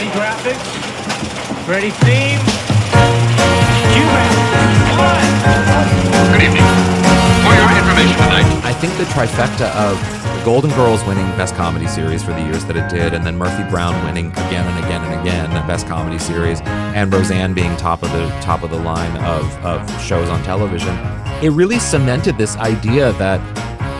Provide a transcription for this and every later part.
Ready graphics? Ready theme? Good evening. For your information tonight. I think the trifecta of the Golden Girls winning Best Comedy Series for the years that it did, and then Murphy Brown winning again and again and again Best Comedy Series, and Roseanne being top of the line of shows on television, it really cemented this idea that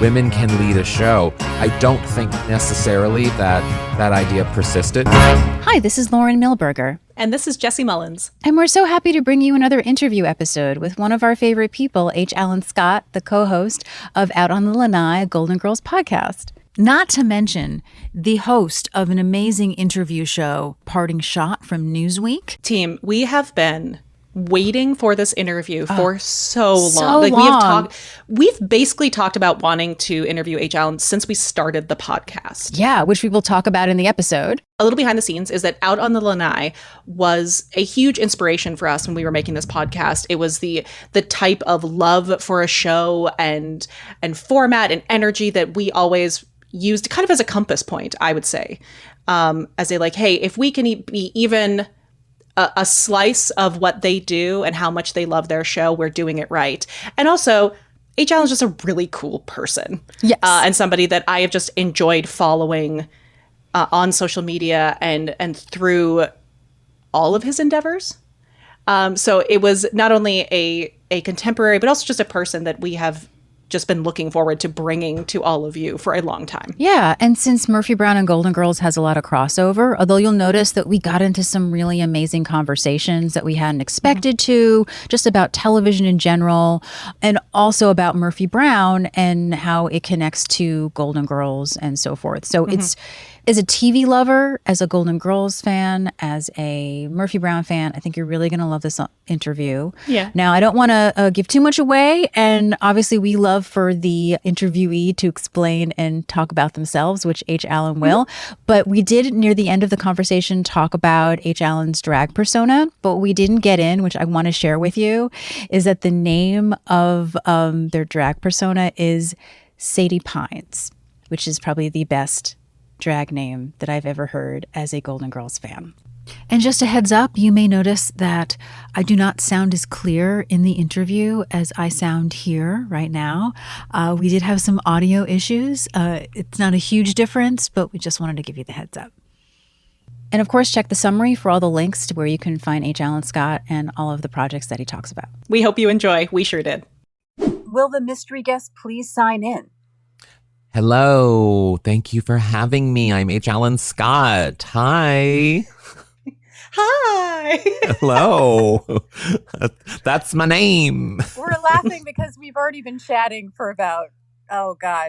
women can lead a show. I don't think necessarily that idea persisted. Hi, this is Lauren Milberger. And this is Jesi Mullins. And we're so happy to bring you another interview episode with one of our favorite people, H. Alan Scott, the co-host of Out on the Lanai, Golden Girls podcast. Not to mention the host of an amazing interview show, Parting Shot from Newsweek. Team, we have been waiting for this interview for so long. So long. We've basically talked about wanting to interview H. Allen since we started the podcast. Yeah, which we will talk about in the episode. A little behind the scenes is that Out on the Lanai was a huge inspiration for us when we were making this podcast. It was the type of love for a show and format and energy that we always used kind of as a compass point, I would say. As a like, hey, if we can be even a slice of what they do and how much they love their show, we're doing it right. And also, H. Allen's just a really cool person. Yes. And somebody that I have just enjoyed following on social media and through all of his endeavors. So it was not only a contemporary, but also just a person that we have just been looking forward to bringing to all of you for a long time. Yeah, and since Murphy Brown and Golden Girls has a lot of crossover, although you'll notice that we got into some really amazing conversations that we hadn't expected to, just about television in general, and also about Murphy Brown and how it connects to Golden Girls and so forth. So it's, as a TV lover, as a Golden Girls fan, as a Murphy Brown fan, I think you're really going to love this interview. Yeah. Now, I don't want to give too much away, and obviously we love for the interviewee to explain and talk about themselves, which H. Allen will. But we did, near the end of the conversation, talk about H. Allen's drag persona. But what we didn't get in, which I want to share with you, is that the name of their drag persona is Sadie Pines, which is probably the best drag name that I've ever heard as a Golden Girls fan. And just a heads up, you may notice that I do not sound as clear in the interview as I sound here right now. We did have some audio issues. It's not a huge difference, but we just wanted to give you the heads up. And of course, check the summary for all the links to where you can find H. Allen Scott and all of the projects that he talks about. We hope you enjoy. We sure did. Will the mystery guest please sign in? Hello. Thank you for having me. I'm H. Allen Scott. Hi. Hi. Hello. That's my name. We're laughing because we've already been chatting for about,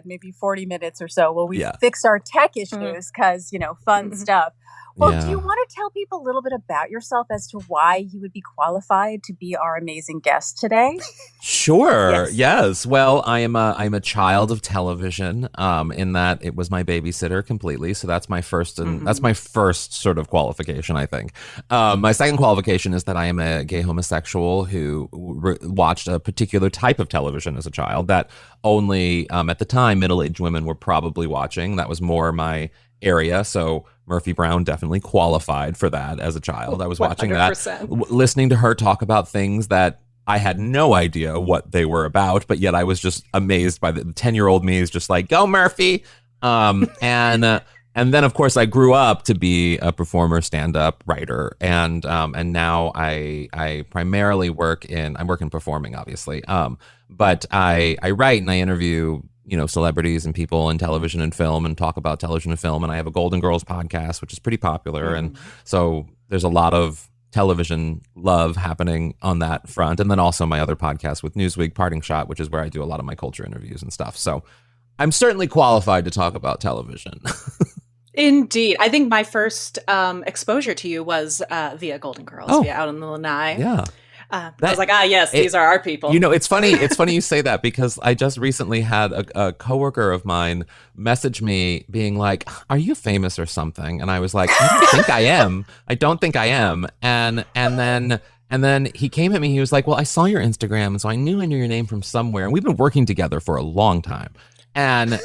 maybe 40 minutes or so. Well, we fixed our tech issues because, fun stuff. Well, do you want to tell people a little bit about yourself as to why you would be qualified to be our amazing guest today? Sure. Yes. Well, I'm a child of television. In that it was my babysitter completely. So that's my first that's my first sort of qualification, I think. My second qualification is that I am a gay homosexual who watched a particular type of television as a child that only at the time middle-aged women were probably watching. That was more my area. So Murphy Brown definitely qualified for that as a child. I was watching 100%. That, listening to her talk about things that I had no idea what they were about, but yet I was just amazed by the 10-year-old me is just like, go Murphy. And then of course I grew up to be a performer, stand-up writer. And now I primarily work in performing, obviously. But I write and I interview celebrities and people in television and film and talk about television and film. And I have a Golden Girls podcast, which is pretty popular. And so there's a lot of television love happening on that front. And then also my other podcast with Newsweek, Parting Shot, which is where I do a lot of my culture interviews and stuff. So I'm certainly qualified to talk about television. Indeed. I think my first exposure to you was via Golden Girls, via Out on the Lanai. Yeah. I was like, these are our people. It's funny. It's funny you say that because I just recently had a coworker of mine message me being like, "Are you famous or something?" And I was like, "I don't think I am. I don't think I am." And then he came at me. He was like, "Well, I saw your Instagram, and so I knew your name from somewhere. And we've been working together for a long time." And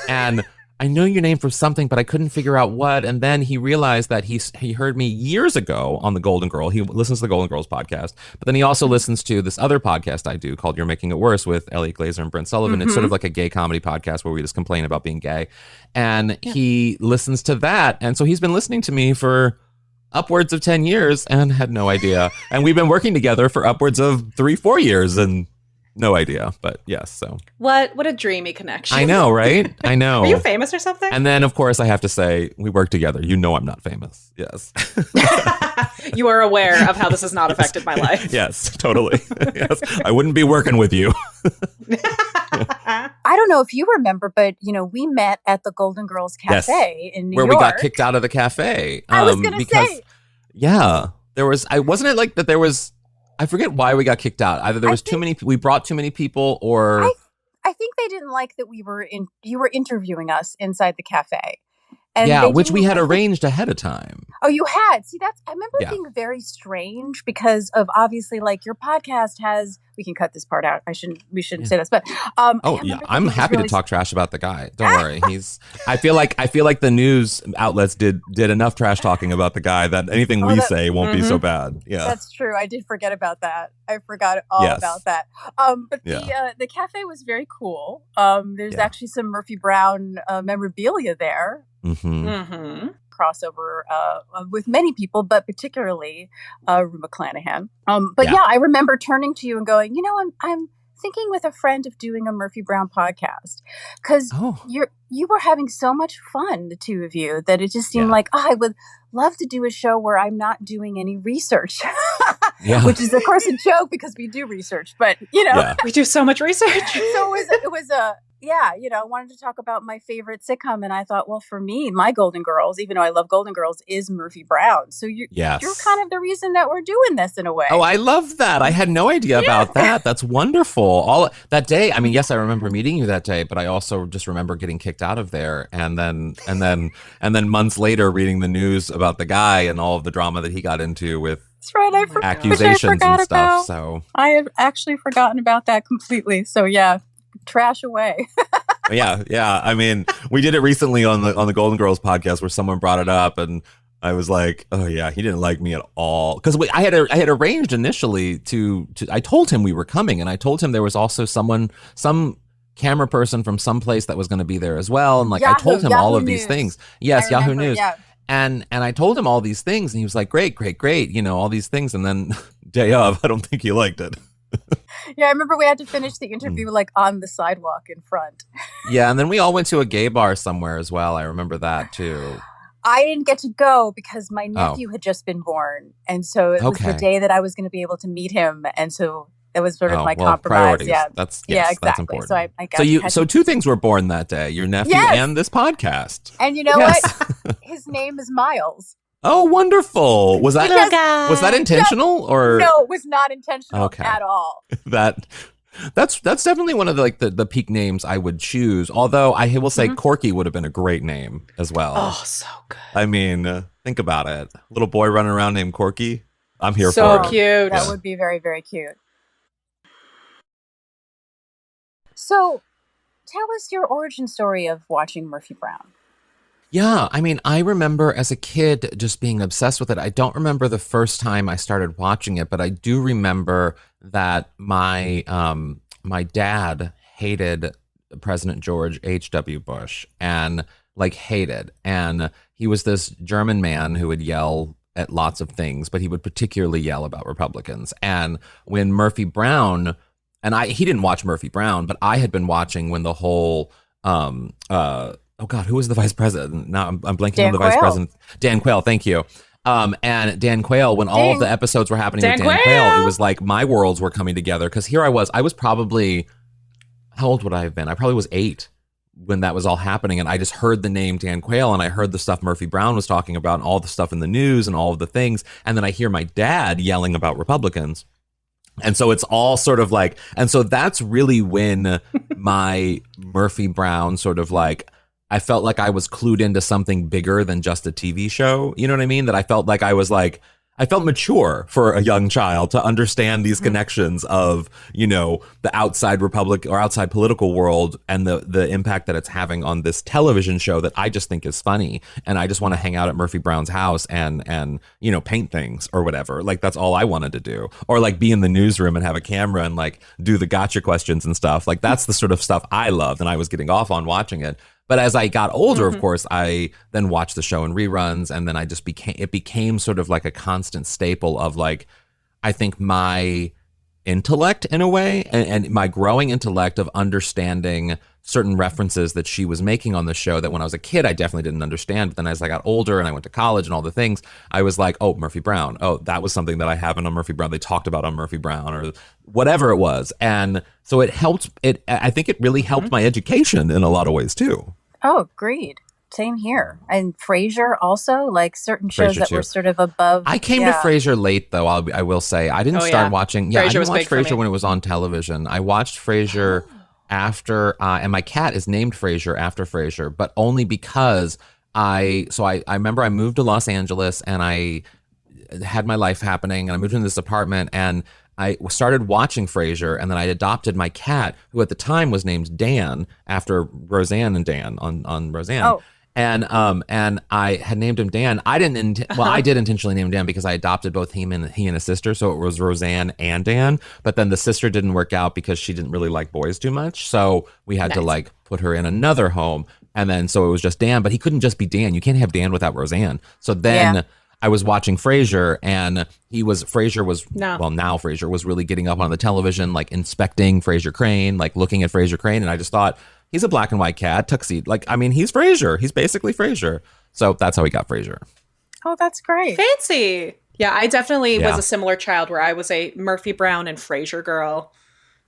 I know your name from something, but I couldn't figure out what. And then he realized that he heard me years ago on the Golden Girl. He listens to the Golden Girls podcast, but then he also listens to this other podcast I do called You're Making It Worse with Elliot Glazer and Brent Sullivan. It's sort of like a gay comedy podcast where we just complain about being gay. And he listens to that. And so he's been listening to me for upwards of 10 years and had no idea. And we've been working together for upwards of 3-4 years and no idea, but yes. So what a dreamy connection. I know, right? I know. Are you famous or something? And then, of course, I have to say we work together. You know, I'm not famous. Yes. You are aware of how this has not affected my life. Yes, totally. Yes, I wouldn't be working with you. I don't know if you remember, but we met at the Golden Girls Cafe in New York, where we got kicked out of the cafe. I was going to say, yeah, there was. Wasn't it like that? There was. I forget why we got kicked out. Either there was too many. We brought too many people, or I think they didn't like that you were interviewing us inside the cafe. And which we had arranged ahead of time. Oh, you had? See, I remember it being very strange because of obviously like your podcast has, we can cut this part out. We shouldn't say this, but I'm happy to talk trash about the guy. Don't worry. I feel like the news outlets did enough trash talking about the guy that anything we say won't be so bad. Yeah. That's true. I did forget about that. I forgot all about that. But the cafe was very cool. There's actually some Murphy Brown memorabilia there. Crossover with many people, but particularly Rue McClanahan. I remember turning to you and going, I'm thinking with a friend of doing a Murphy Brown podcast because you were having so much fun, the two of you, that it just seemed like I would love to do a show where I'm not doing any research, which is of course a joke because we do research, but we do so much research. So it was I wanted to talk about my favorite sitcom, and I thought, well, for me, my Golden Girls, even though I love Golden Girls, is Murphy Brown. So you're kind of the reason that we're doing this in a way. Oh, I love that. I had no idea about that. That's wonderful. All that day. I mean, yes, I remember meeting you that day, but I also just remember getting kicked out of there, and then months later reading the news about the guy and all of the drama that he got into with accusations and stuff. So I had actually forgotten about that completely. So trash away. yeah. I mean, we did it recently on the Golden Girls podcast where someone brought it up, and I was like, oh yeah, he didn't like me at all because I had arranged initially to. I told him we were coming, and I told him there was also some camera person from some place that was going to be there as well, and I told him all of these things. Yes, Yahoo News. Yeah. And I told him all these things, and he was like, great, all these things, and then day of, I don't think he liked it. Yeah, I remember we had to finish the interview on the sidewalk in front. Yeah, and then we all went to a gay bar somewhere as well. I remember that too. I didn't get to go because my nephew had just been born, and so it was the day that I was going to be able to meet him, and so it was sort of my compromise. Priorities. Yeah, exactly. That's important. So I got so two things were born that day: your nephew and this podcast. And you know what? His name is Miles. Oh, wonderful! Was that intentional or no? It was not intentional at all. That's definitely one of the peak names I would choose. Although I will say Corky would have been a great name as well. Oh, so good. I mean, think about it. Little boy running around named Corky. I'm here for it. So cute. That would be very, very cute. So, tell us your origin story of watching Murphy Brown. Yeah, I mean, I remember as a kid just being obsessed with it. I don't remember the first time I started watching it, but I do remember that my dad hated President George H.W. Bush and hated. And he was this German man who would yell at lots of things, but he would particularly yell about Republicans. And when Murphy Brown, he didn't watch Murphy Brown, but I had been watching when the whole oh God, who was the vice president? Now I'm blanking on the vice president. Dan Quayle, thank you. And Dan Quayle, when all of the episodes were happening with Dan Quayle, it was like my worlds were coming together. Because here I was probably, how old would I have been? I probably was 8 when that was all happening. And I just heard the name Dan Quayle, and I heard the stuff Murphy Brown was talking about and all the stuff in the news and all of the things. And then I hear my dad yelling about Republicans. And so it's all sort of and so that's really when my Murphy Brown sort of I felt like I was clued into something bigger than just a TV show. You know what I mean? That I felt like I was I felt mature for a young child to understand these connections of, you know, the outside Republic or outside political world and the impact that it's having on this television show that I just think is funny. And I just want to hang out at Murphy Brown's house and, you know, paint things or whatever. Like, that's all I wanted to do. Or like be in the newsroom and have a camera and like do the gotcha questions and stuff. Like, that's the sort of stuff I loved, and I was getting off on watching it. But as I got older, of course, I then watched the show in reruns, and then I just became sort of like a constant staple of like, I think my intellect in a way, and my growing intellect of understanding certain references that she was making on the show that when I was a kid, I definitely didn't understand. But then as I got older and I went to college and all the things, I was like, oh, Murphy Brown. Oh, that was something that I haven't on Murphy Brown. They talked about on Murphy Brown or whatever it was. And so it helped. I think it really helped my education in a lot of ways too. Oh, agreed. Same here. And Frasier also, like certain shows Frasier that too. were sort of above. I came to Frasier late, though. I will say I didn't start watching. Yeah, I Frasier didn't was watch big for me. Frasier when it was on television. I watched Frasier after, and my cat is named Frasier after Frasier, but only because I remember I moved to Los Angeles and I had my life happening, and I moved into this apartment and I started watching Frasier, and then I adopted my cat, who at the time was named Dan after Roseanne and Dan on Roseanne. Oh. And I had named him Dan. I did intentionally name him Dan because I adopted both he and his sister, so it was Roseanne and Dan. But then the sister didn't work out because she didn't really like boys too much, so we had to like put her in another home. And then so it was just Dan, but he couldn't just be Dan. You can't have Dan without Roseanne. So then I was watching Frasier, and Frasier was really getting up on the television, like inspecting Frasier Crane, like looking at Frasier Crane, and I just thought, he's a black and white cat, tuxedo. Like, I mean, he's Frasier. He's basically Frasier. So that's how he got Frasier. Oh, that's great. Fancy. Yeah, I definitely was a similar child where I was a Murphy Brown and Frasier girl.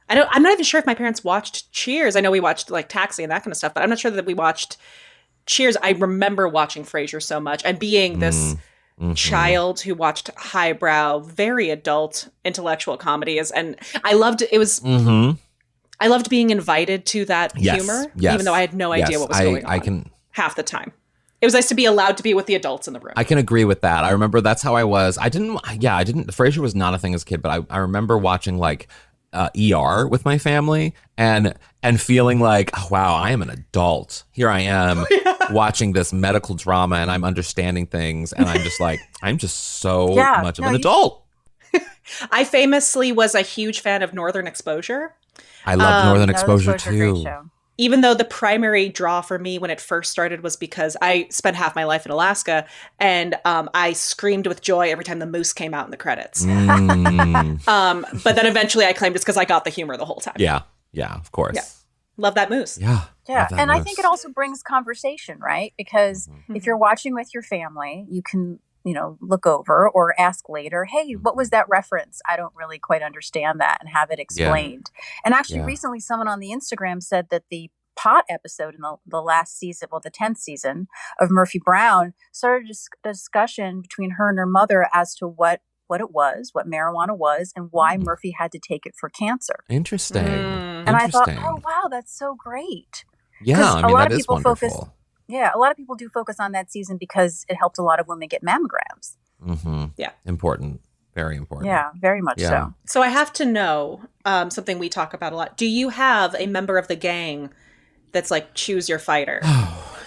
I'm not even sure if my parents watched Cheers. I know we watched like Taxi and that kind of stuff, but I'm not sure that we watched Cheers. I remember watching Frasier so much and being this child who watched highbrow, very adult intellectual comedies, and I loved it. I loved being invited to that humor, even though I had no idea what was going on half the time. It was nice to be allowed to be with the adults in the room. I can agree with that. I remember that's how I was. Frasier was not a thing as a kid, but I remember watching like ER with my family and feeling like, oh, wow, I am an adult. Here I am watching this medical drama and I'm understanding things. And I'm just like, I'm just so much of an adult. I famously was a huge fan of Northern Exposure. I love Northern Exposure too. Even though the primary draw for me when it first started was because I spent half my life in Alaska, and I screamed with joy every time the moose came out in the credits. But then eventually I claimed it's because I got the humor the whole time. Yeah, of course. Yeah. Love that moose. Yeah. And I think it also brings conversation, right? Because if you're watching with your family, you can, look over or ask later, hey, what was that reference? I don't really quite understand that, and have it explained. And actually recently someone on the Instagram said that the pot episode in the last season, the 10th season of Murphy Brown, started a discussion between her and her mother as to what it was, what marijuana was, and why Murphy had to take it for cancer. Interesting. And I thought, oh, wow, that's so great. Yeah, I mean, that is wonderful. A lot of people do focus on that season because it helped a lot of women get mammograms. Yeah. Important. Very important. Yeah, very much so. So I have to know something we talk about a lot. Do you have a member of the gang that's like choose your fighter?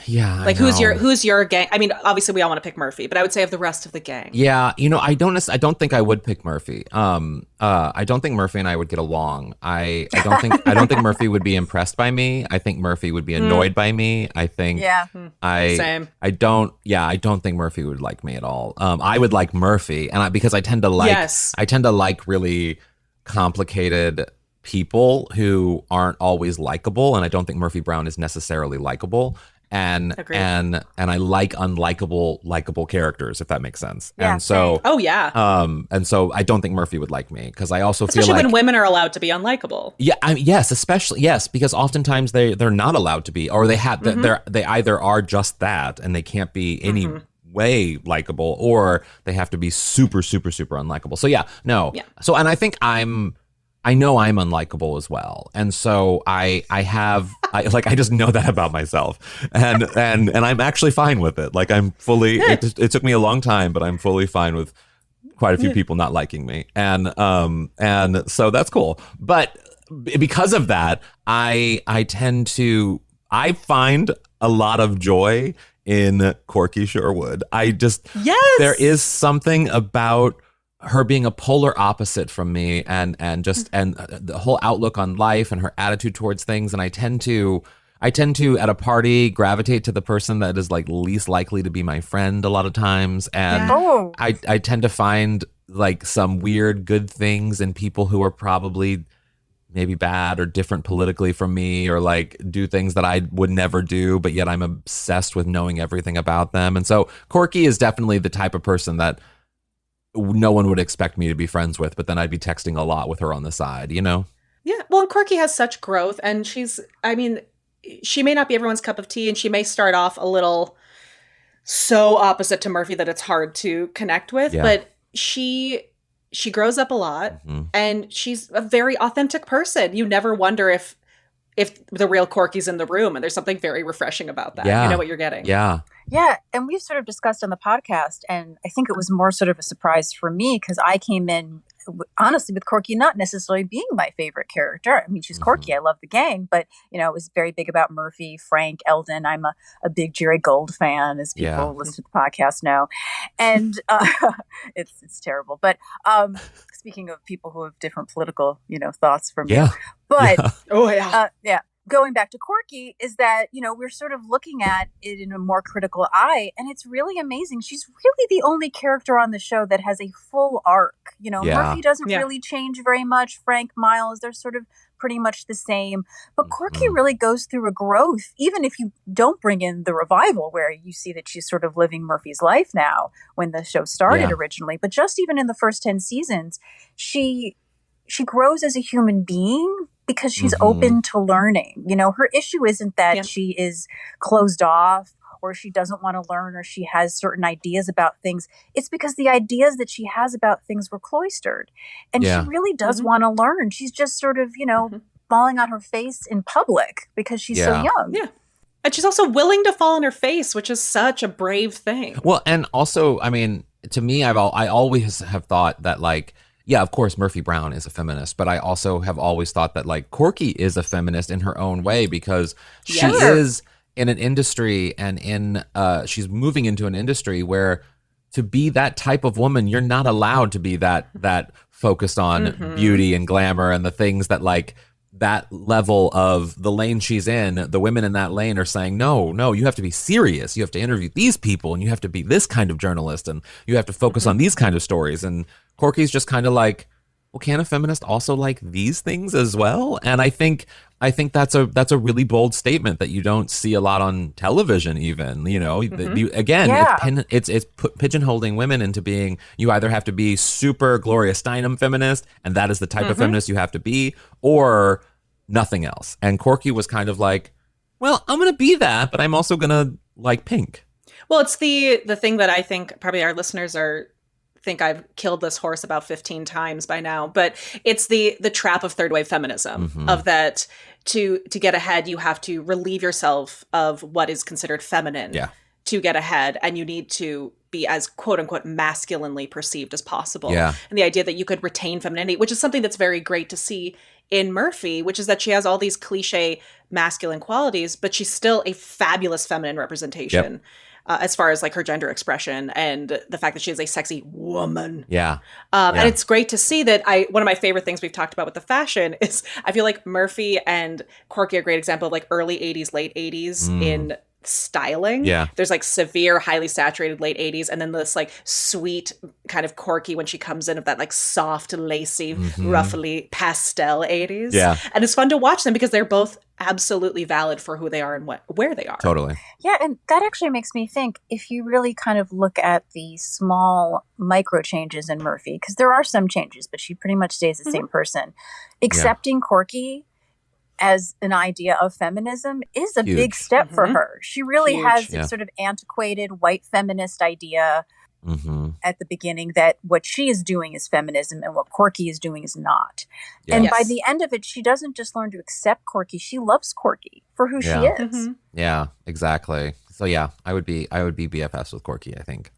Yeah. Like who's your gang? I mean, obviously we all want to pick Murphy, but I would say of the rest of the gang. Yeah, I don't think I would pick Murphy. I don't think Murphy and I would get along. I don't think Murphy would be impressed by me. I think Murphy would be annoyed by me. I think Same. I don't think Murphy would like me at all. I would like Murphy, and because I tend to like really complicated people who aren't always likable, and I don't think Murphy Brown is necessarily likable. And I like likable characters, if that makes sense. Yeah, and so and so I don't think Murphy would like me because I also especially feel like when women are allowed to be unlikable. Yeah, yes, because oftentimes they're not allowed to be, or they either are just that and they can't be any way likable, or they have to be super super super unlikable. So So and I think I know I'm unlikable as well. And so I just know that about myself. And I'm actually fine with it. Like I'm fully, it took me a long time, but I'm fully fine with quite a few people not liking me, and so that's cool. But because of that, I find a lot of joy in Corky Sherwood. There is something about her being a polar opposite from me, and the whole outlook on life and her attitude towards things. And I tend to at a party gravitate to the person that is like least likely to be my friend a lot of times. And I tend to find like some weird good things in people who are probably maybe bad or different politically from me, or like do things that I would never do, but yet I'm obsessed with knowing everything about them. And so Corky is definitely the type of person that no one would expect me to be friends with, but then I'd be texting a lot with her on the side, you know? Yeah. Well, and Corky has such growth, and she may not be everyone's cup of tea, and she may start off a little so opposite to Murphy that it's hard to connect with, but she grows up a lot, and she's a very authentic person. You never wonder if the real Corky's in the room, and there's something very refreshing about that. You know what you're getting. Yeah, and we've sort of discussed on the podcast, and I think it was more sort of a surprise for me because I came in, honestly, with Corky not necessarily being my favorite character. I mean, she's Corky. I love the gang, but, it was very big about Murphy, Frank, Eldon. I'm a big Jerry Gold fan, as people who listen to the podcast know. And it's terrible. But speaking of people who have different political, thoughts from you. But, going back to Corky is that, we're sort of looking at it in a more critical eye, and it's really amazing. She's really the only character on the show that has a full arc. Murphy doesn't really change very much. Frank, Miles, they're sort of pretty much the same. But Corky really goes through a growth, even if you don't bring in the revival, where you see that she's sort of living Murphy's life now when the show started originally. But just even in the first 10 seasons, she grows as a human being, because she's open to learning. Her issue isn't that she is closed off, or she doesn't want to learn, or she has certain ideas about things. It's because the ideas that she has about things were cloistered. And she really does want to learn. She's just sort of, falling on her face in public because she's so young. Yeah. And she's also willing to fall on her face, which is such a brave thing. Well, and also, I mean, to me, I always have thought that, like, yeah, of course, Murphy Brown is a feminist, but I also have always thought that, like, Corky is a feminist in her own way, because she is in an industry, and she's moving into an industry where, to be that type of woman, you're not allowed to be that focused on beauty and glamour and the things that, like, that level of the lane she's in. The women in that lane are saying, no, you have to be serious. You have to interview these people, and you have to be this kind of journalist, and you have to focus on these kind of stories. And Corky's just kind of like, well, can a feminist also like these things as well? And I think that's a really bold statement that you don't see a lot on television, even. It's pigeonholing women into being, you either have to be super Gloria Steinem feminist, and that is the type of feminist you have to be, or nothing else. And Corky was kind of like, well, I'm going to be that, but I'm also going to like pink. Well, it's the thing that I think probably our listeners think I've killed this horse about 15 times by now, but it's the trap of third wave feminism, of that to get ahead, you have to relieve yourself of what is considered feminine to get ahead, and you need to be as quote unquote masculinely perceived as possible. And the idea that you could retain femininity, which is something that's very great to see in Murphy, which is that she has all these cliche masculine qualities, but she's still a fabulous feminine representation. As far as like her gender expression and the fact that she is a sexy woman. And it's great to see that. One of my favorite things we've talked about with the fashion is I feel like Murphy and Corky are a great example of like early 80s, late 80s in styling. There's like severe, highly saturated late 80s, and then this like sweet kind of Corky when she comes in of that like soft, lacy, ruffly pastel 80s. And it's fun to watch them because they're both absolutely valid for who they are and where they are. Totally. Yeah, and that actually makes me think, if you really kind of look at the small micro changes in Murphy, because there are some changes, but she pretty much stays the same person. Accepting Corky as an idea of feminism is a big step for her. She really has this sort of antiquated white feminist idea at the beginning that what she is doing is feminism and what Corky is doing is not. And by the end of it, she doesn't just learn to accept Corky, she loves Corky for who she is. Yeah, exactly. So yeah, I would be BFFs with Corky, I think.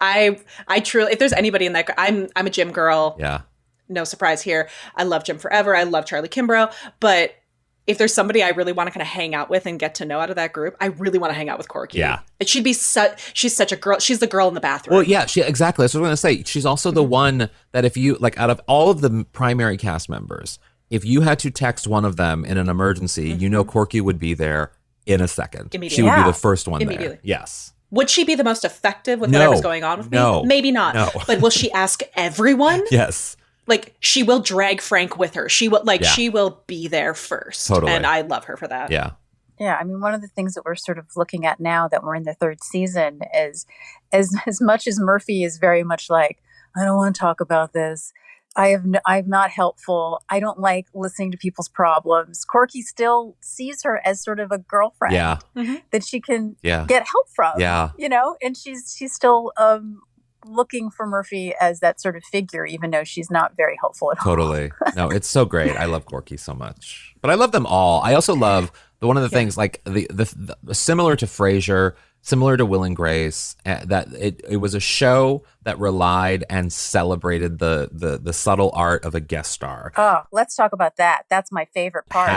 I truly, if there's anybody in that, I'm a Jim girl. Yeah. No surprise here. I love Jim forever. I love Charlie Kimbrough. But if there's somebody I really want to kind of hang out with and get to know out of that group, I really want to hang out with Corky. Yeah. And she's such a girl. She's the girl in the bathroom. Well, yeah, exactly. That's what I'm going to say. She's also the one that if you, like, out of all of the primary cast members, if you had to text one of them in an emergency, you know Corky would be there in a second. Immediately. She would be the first one Immediately. there. Yes. Would she be the most effective with whatever's going on with me? Maybe not. No. But will she ask everyone? Yes. Like, she will drag Frank with her. She will be there first. Totally. And I love her for that. Yeah. Yeah, I mean, one of the things that we're sort of looking at now that we're in the third season is as much as Murphy is very much like, I don't want to talk about this. I'm not helpful. I don't like listening to people's problems. Corky still sees her as sort of a girlfriend that she can get help from. Yeah. You know, and she's still looking for Murphy as that sort of figure, even though she's not very helpful at all. Totally. No, it's so great. I love Corky so much. But I love them all. I also love one of the things, like the similar to Frasier, similar to Will and Grace, that it was a show that relied and celebrated the subtle art of a guest star. Oh, let's talk about that. That's my favorite part.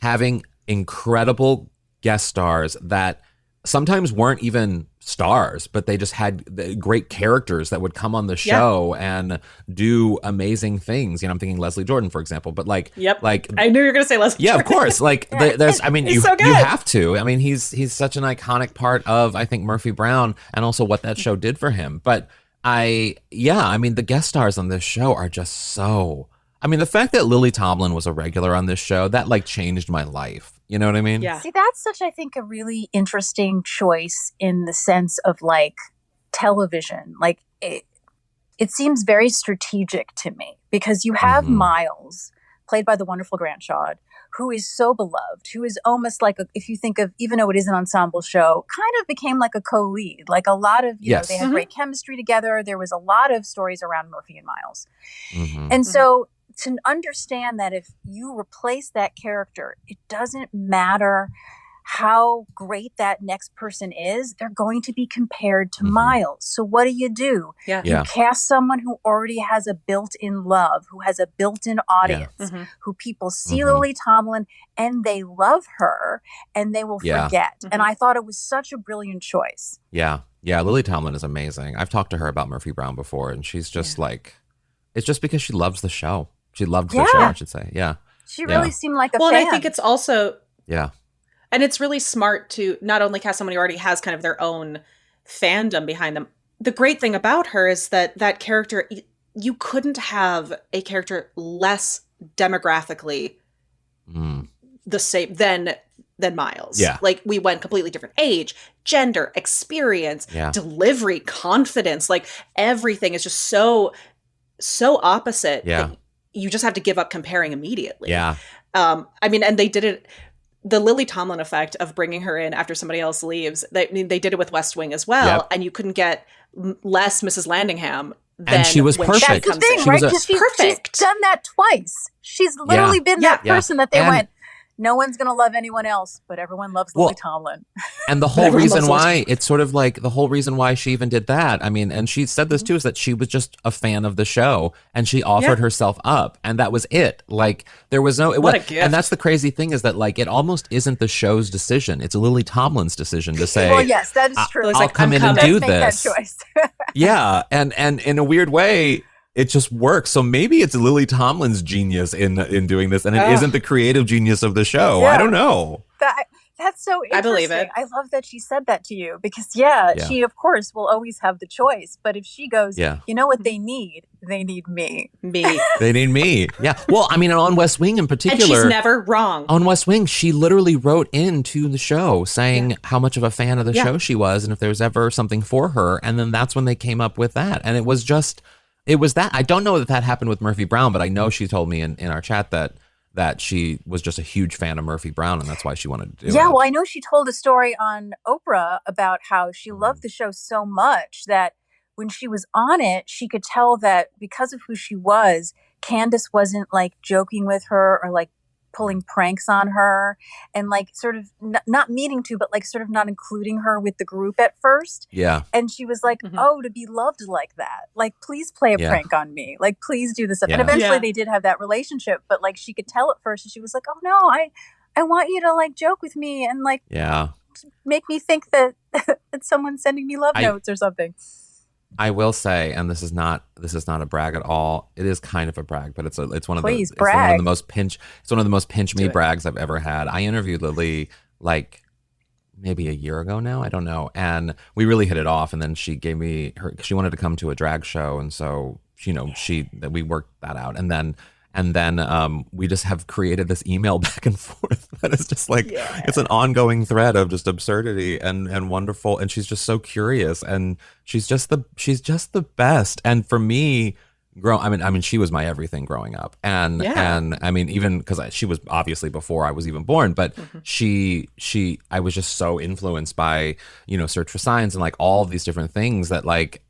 Having incredible guest stars that sometimes weren't even stars, but they just had great characters that would come on the show and do amazing things. You know, I'm thinking Leslie Jordan, for example, but like I knew you were going to say Leslie Jordan. Yeah, of course. Like there's, I mean, you have to. I mean, he's such an iconic part of, I think, Murphy Brown and also what that show did for him. But I mean, the guest stars on this show are just so, I mean, the fact that Lily Tomlin was a regular on this show, that like changed my life. You know what I mean? Yeah. See, that's such, I think, a really interesting choice in the sense of like television. Like it seems very strategic to me because you have Miles, played by the wonderful Grant Shaw, who is so beloved, who is almost like, if you think of, even though it is an ensemble show, kind of became like a co-lead. Like a lot of, you know, they had great chemistry together. There was a lot of stories around Murphy and Miles. And so to understand that if you replace that character, it doesn't matter how great that next person is, they're going to be compared to Miles. So what do? You cast someone who already has a built-in love, who has a built-in audience, who people see Lily Tomlin and they love her and they will forget. And I thought it was such a brilliant choice. Yeah. Lily Tomlin is amazing. I've talked to her about Murphy Brown before, and she's just like, it's just because she loves the show. She loved the show, I should say. Yeah. She really seemed like a fan. Well, and I think it's also... Yeah. And it's really smart to not only cast someone who already has kind of their own fandom behind them. The great thing about her is that character, you couldn't have a character less demographically the same than Miles. Yeah. Like, we went completely different age, gender, experience, delivery, confidence. Like, everything is just so opposite. Yeah. That you just have to give up comparing immediately. Yeah. I mean, and they did it. The Lily Tomlin effect of bringing her in after somebody else leaves, they did it with West Wing as well. And you couldn't get less Mrs. Landingham than and she was when perfect. She That's the thing, she right? was Because she's done that twice. She's literally been that person that they went, no one's going to love anyone else, but everyone loves Lily Tomlin. And the whole reason why, it's sort of like the whole reason why she even did that, I mean, and she said this too, is that she was just a fan of the show and she offered herself up, and that was it. Like, there was no, what a gift. And that's the crazy thing, is that like, it almost isn't the show's decision. It's Lily Tomlin's decision to say, well, yes, that is true. I'll come in and do this. That choice. Yeah. And in a weird way, it just works. So maybe it's Lily Tomlin's genius in doing this, and it isn't the creative genius of the show. I don't know. That's so interesting. I believe it. I love that she said that to you because, she, of course, will always have the choice. But if she goes, you know what they need? They need me. They need me. Yeah. Well, I mean, on West Wing in particular. And she's never wrong. On West Wing, she literally wrote into the show saying how much of a fan of the show she was and if there was ever something for her. And then that's when they came up with that. And it was that. I don't know that happened with Murphy Brown, but I know she told me in our chat that she was just a huge fan of Murphy Brown, and that's why she wanted to do it. Yeah, well, I know she told a story on Oprah about how she loved the show so much that when she was on it, she could tell that because of who she was, Candace wasn't like joking with her or like pulling pranks on her and like sort of not meaning to, but like sort of not including her with the group at first. Yeah. And she was like, oh, to be loved like that. Like, please play a prank on me. Like, please do this stuff. And eventually they did have that relationship, but like she could tell at first and she was like, oh no, I want you to like joke with me and like make me think that that someone's sending me love notes or something. I will say, and this is not a brag at all. It is kind of a brag, but it's one of the most pinch me brags I've ever had. I interviewed Lily like maybe a year ago now, I don't know, and we really hit it off. And then she gave me she wanted to come to a drag show, and so we worked that out, and then we just have created this email back and forth that is just like it's an ongoing thread of just absurdity and wonderful. And she's just so curious, and she's just the best. And for me, I mean, she was my everything growing up, and I mean, even because she was obviously before I was even born, but I was just so influenced by Search for Signs and like all of these different things that like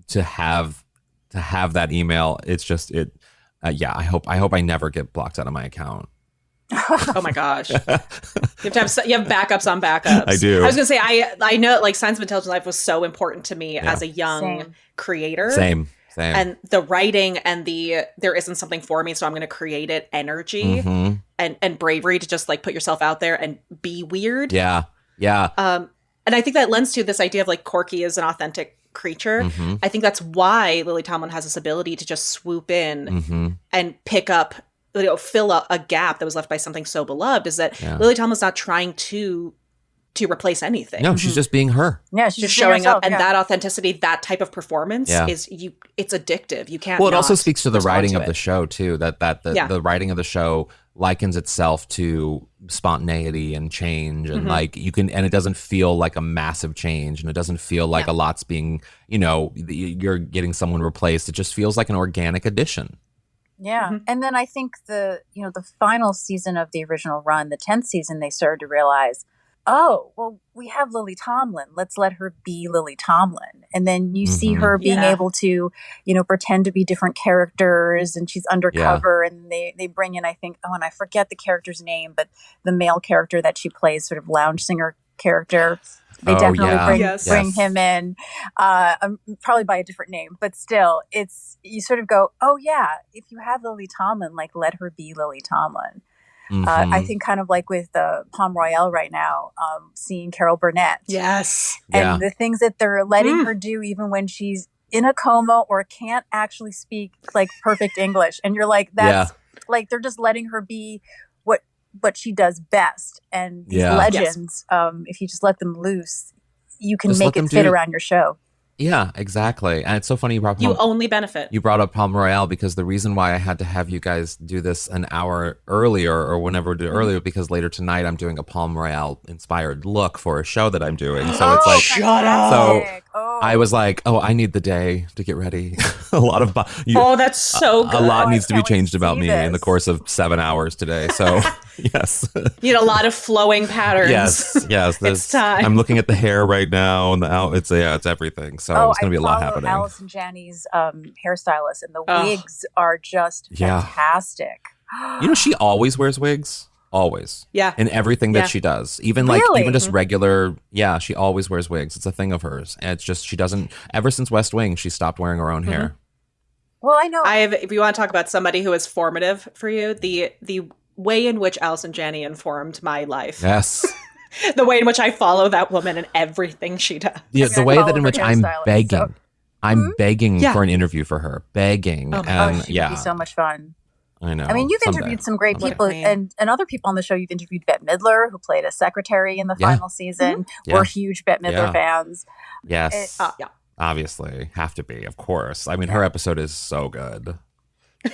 to have that email. It's just it. I hope I never get blocked out of my account. Oh my gosh. You have backups on backups. I do. I was gonna say I know like Signs of Intelligent Life was so important to me as a young creator. Same. And the writing and there isn't something for me, so I'm gonna create it energy and bravery to just like put yourself out there and be weird. Yeah. And I think that lends to this idea of like Corky is an authentic creature. I think that's why Lily Tomlin has this ability to just swoop in and pick up, fill a gap that was left by something so beloved. Is that Lily Tomlin's not trying to replace anything. No, she's just being her. Yeah, she's just showing herself, up, and that authenticity, that type of performance it's addictive. You can't. Well, it also speaks to the writing of the show too. The writing of the show likens itself to spontaneity and change, and like and it doesn't feel like a massive change, and it doesn't feel like a lot's being, you're getting someone replaced. It just feels like an organic addition. Yeah. And then I think the final season of the original run, the 10th season, they started to realize, oh, well, we have Lily Tomlin. Let's let her be Lily Tomlin. And then you see her being able to, pretend to be different characters, and she's undercover. And they bring in, I think, and I forget the character's name, but the male character that she plays, sort of lounge singer character. They definitely bring him in, probably by a different name, but still, you sort of go, oh yeah, if you have Lily Tomlin, like let her be Lily Tomlin. I think kind of like with Palm Royale right now, seeing Carol Burnett. Yes. And the things that they're letting her do even when she's in a coma or can't actually speak like perfect English. And you're like, that's like they're just letting her be what she does best. And these legends, if you just let them loose, you can just make it fit around your show. Yeah, exactly. And it's so funny you only benefit. You brought up Palm Royale, because the reason why I had to have you guys do this an hour earlier or whenever we do earlier, because later tonight I'm doing a Palm Royale inspired look for a show that I'm doing. So it's like, shut up. So I was like, I need the day to get ready. A lot of that's so good. A lot needs to be changed about me in the course of 7 hours today. So yes, you need a lot of flowing patterns. Yes. It's time. I'm looking at the hair right now, and it's everything. So it's going to be a lot happening. Allison Janney's hairstylist, and the wigs are just fantastic. She always wears wigs. Always. Yeah. In everything that she does. Even even just regular, she always wears wigs. It's a thing of hers. And it's just, she doesn't, ever since West Wing, she stopped wearing her own hair. Well, I know. If you want to talk about somebody who is formative for you, the way in which Allison Janney informed my life. Yes. The way in which I follow that woman and everything she does. Yeah, the way that in which I'm begging. So. I'm begging for an interview for her. Begging. Oh my gosh, it would be so much fun. I know. I mean, you've interviewed some great people, and other people on the show. You've interviewed Bette Midler, who played a secretary in the final season. We're huge Bette Midler fans. Yes. Obviously. Have to be, of course. I mean, her episode is so good.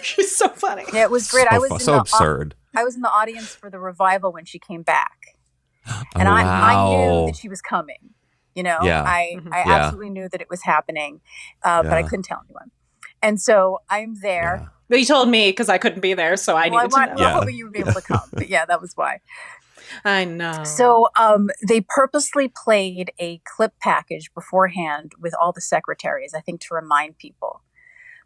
She's so funny. Yeah, it was great. So absurd. I was in the audience for the revival when she came back. And I knew that she was coming. I absolutely knew that it was happening, but I couldn't tell anyone. And so I'm there. But you told me because I couldn't be there, so I needed to know. Well, hoping you would be able to come. But that was why. I know. So they purposely played a clip package beforehand with all the secretaries, I think, to remind people.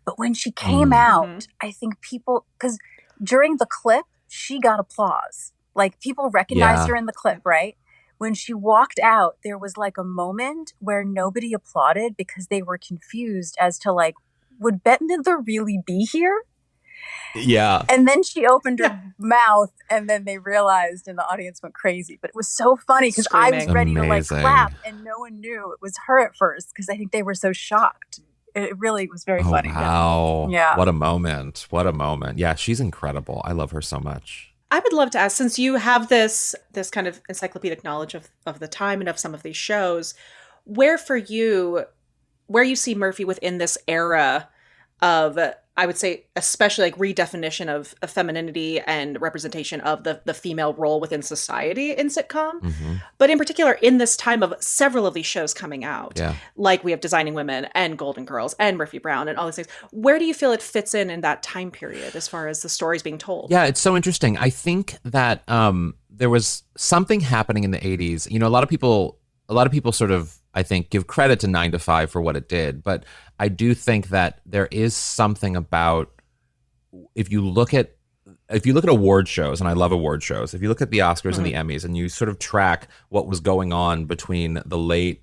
But when she came out, I think people, because during the clip, she got applause. Like, people recognized her in the clip, right? When she walked out, there was like a moment where nobody applauded because they were confused as to like, would Bette Midler really be here? Yeah. And then she opened her mouth, and then they realized, and the audience went crazy. But it was so funny because I was ready to like clap, and no one knew it was her at first because I think they were so shocked. It really was very funny. Wow. Yeah. What a moment. What a moment. Yeah, she's incredible. I love her so much. I would love to ask, since you have this kind of encyclopedic knowledge of the time and of some of these shows, where you see Murphy within this era of, I would say, especially like redefinition of femininity and representation of the female role within society in sitcom. Mm-hmm. But in particular, in this time of several of these shows coming out, like we have Designing Women and Golden Girls and Murphy Brown and all these things, where do you feel it fits in that time period as far as the stories being told? Yeah, it's so interesting. I think that there was something happening in the 80s. You know, a lot of people sort of, I think, give credit to 9 to 5 for what it did. But I do think that there is something about, if you look at award shows, and I love award shows, if you look at the Oscars and the Emmys and you sort of track what was going on between the late